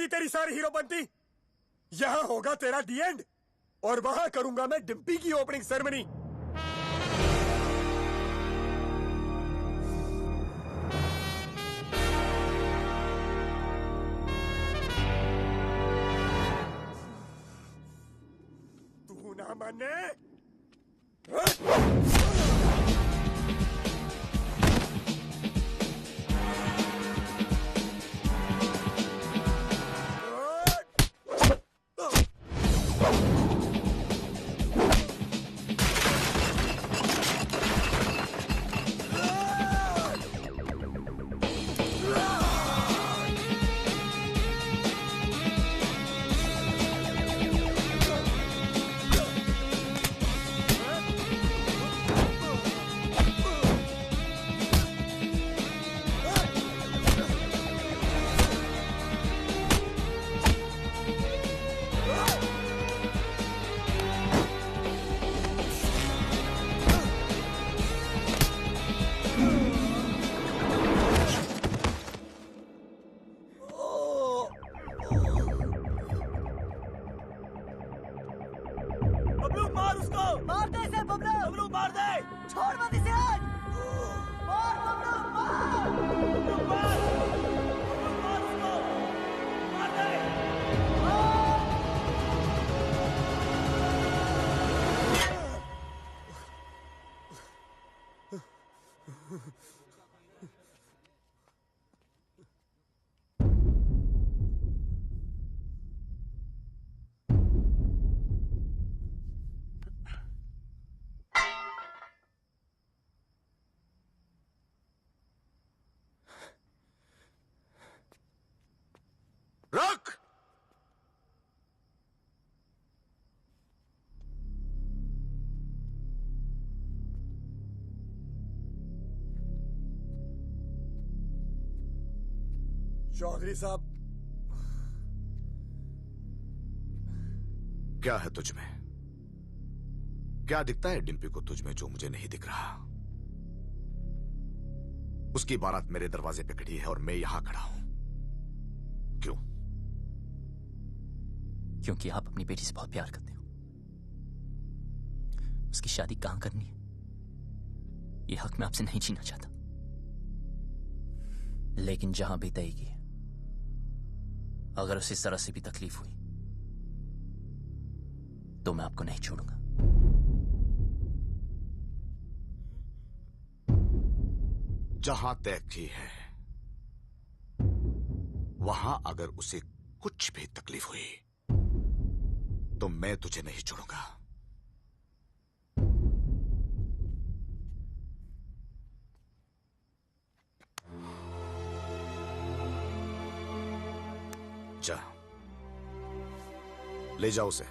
तेरी सारी हीरो बनती, यहां होगा तेरा दी एंड, और वहां करूंगा मैं डिम्पी की ओपनिंग सेरेमनी। तू ना माने? रुक! चौधरी साहब, क्या है तुझ में? क्या दिखता है डिम्पी को तुझ में जो मुझे नहीं दिख रहा? उसकी बारात मेरे दरवाजे पे खड़ी है और मैं यहां खड़ा हूं। क्यों? क्योंकि आप अपनी बेटी से बहुत प्यार करते हो। उसकी शादी कहां करनी है, ये हक मैं आपसे नहीं छीनना चाहता, लेकिन जहां भी तय की, अगर उसे जरा से भी तकलीफ हुई तो मैं आपको नहीं छोड़ूंगा। जहां तय की है, वहां अगर उसे कुछ भी तकलीफ हुई तो मैं तुझे नहीं छोड़ूंगा। जा, ले जाओ उसे।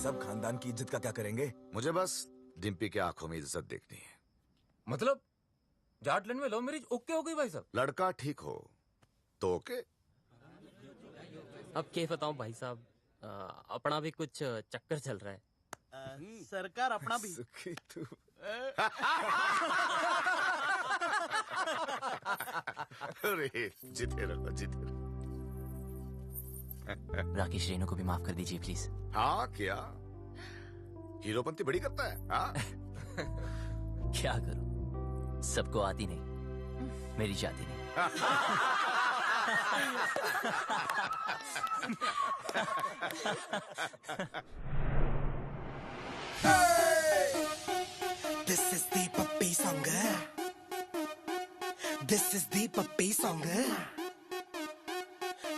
सब खानदान की इज्जत का क्या करेंगे? मुझे बस डिम्पी की आंखों में इज्जत देखनी है। मतलब जाटलैंड में लव मैरिज ओके हो गई भाई साहब? लड़का ठीक हो तो ओके। अब क्या बताऊं भाई साहब, अपना भी कुछ चक्कर चल रहा है। सरकार अपना भी। सुखी तू। अरे जीते रहो, जीते रहो। राकेश रेणु को भी माफ कर दीजिए प्लीज। हाँ क्या हीरोपंती बड़ी करता है? हाँ? क्या करूं, सबको आती नहीं, मेरी जाती नहीं। This is the puppy song. This is the puppy song.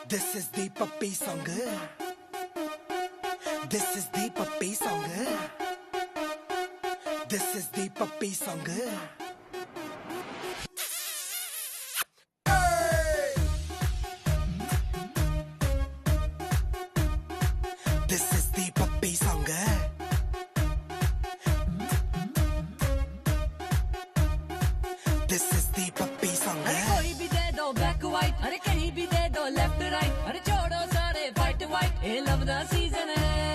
This is the puppy song. This is the puppy song. This is the puppy song. This is the puppy song. This is the puppy song. अरे कोई भी दे दो black white, अरे कहीं भी दे दो left right, अरे छोड़ो सारे फाइट वाइट, ये लव दा सीजन है।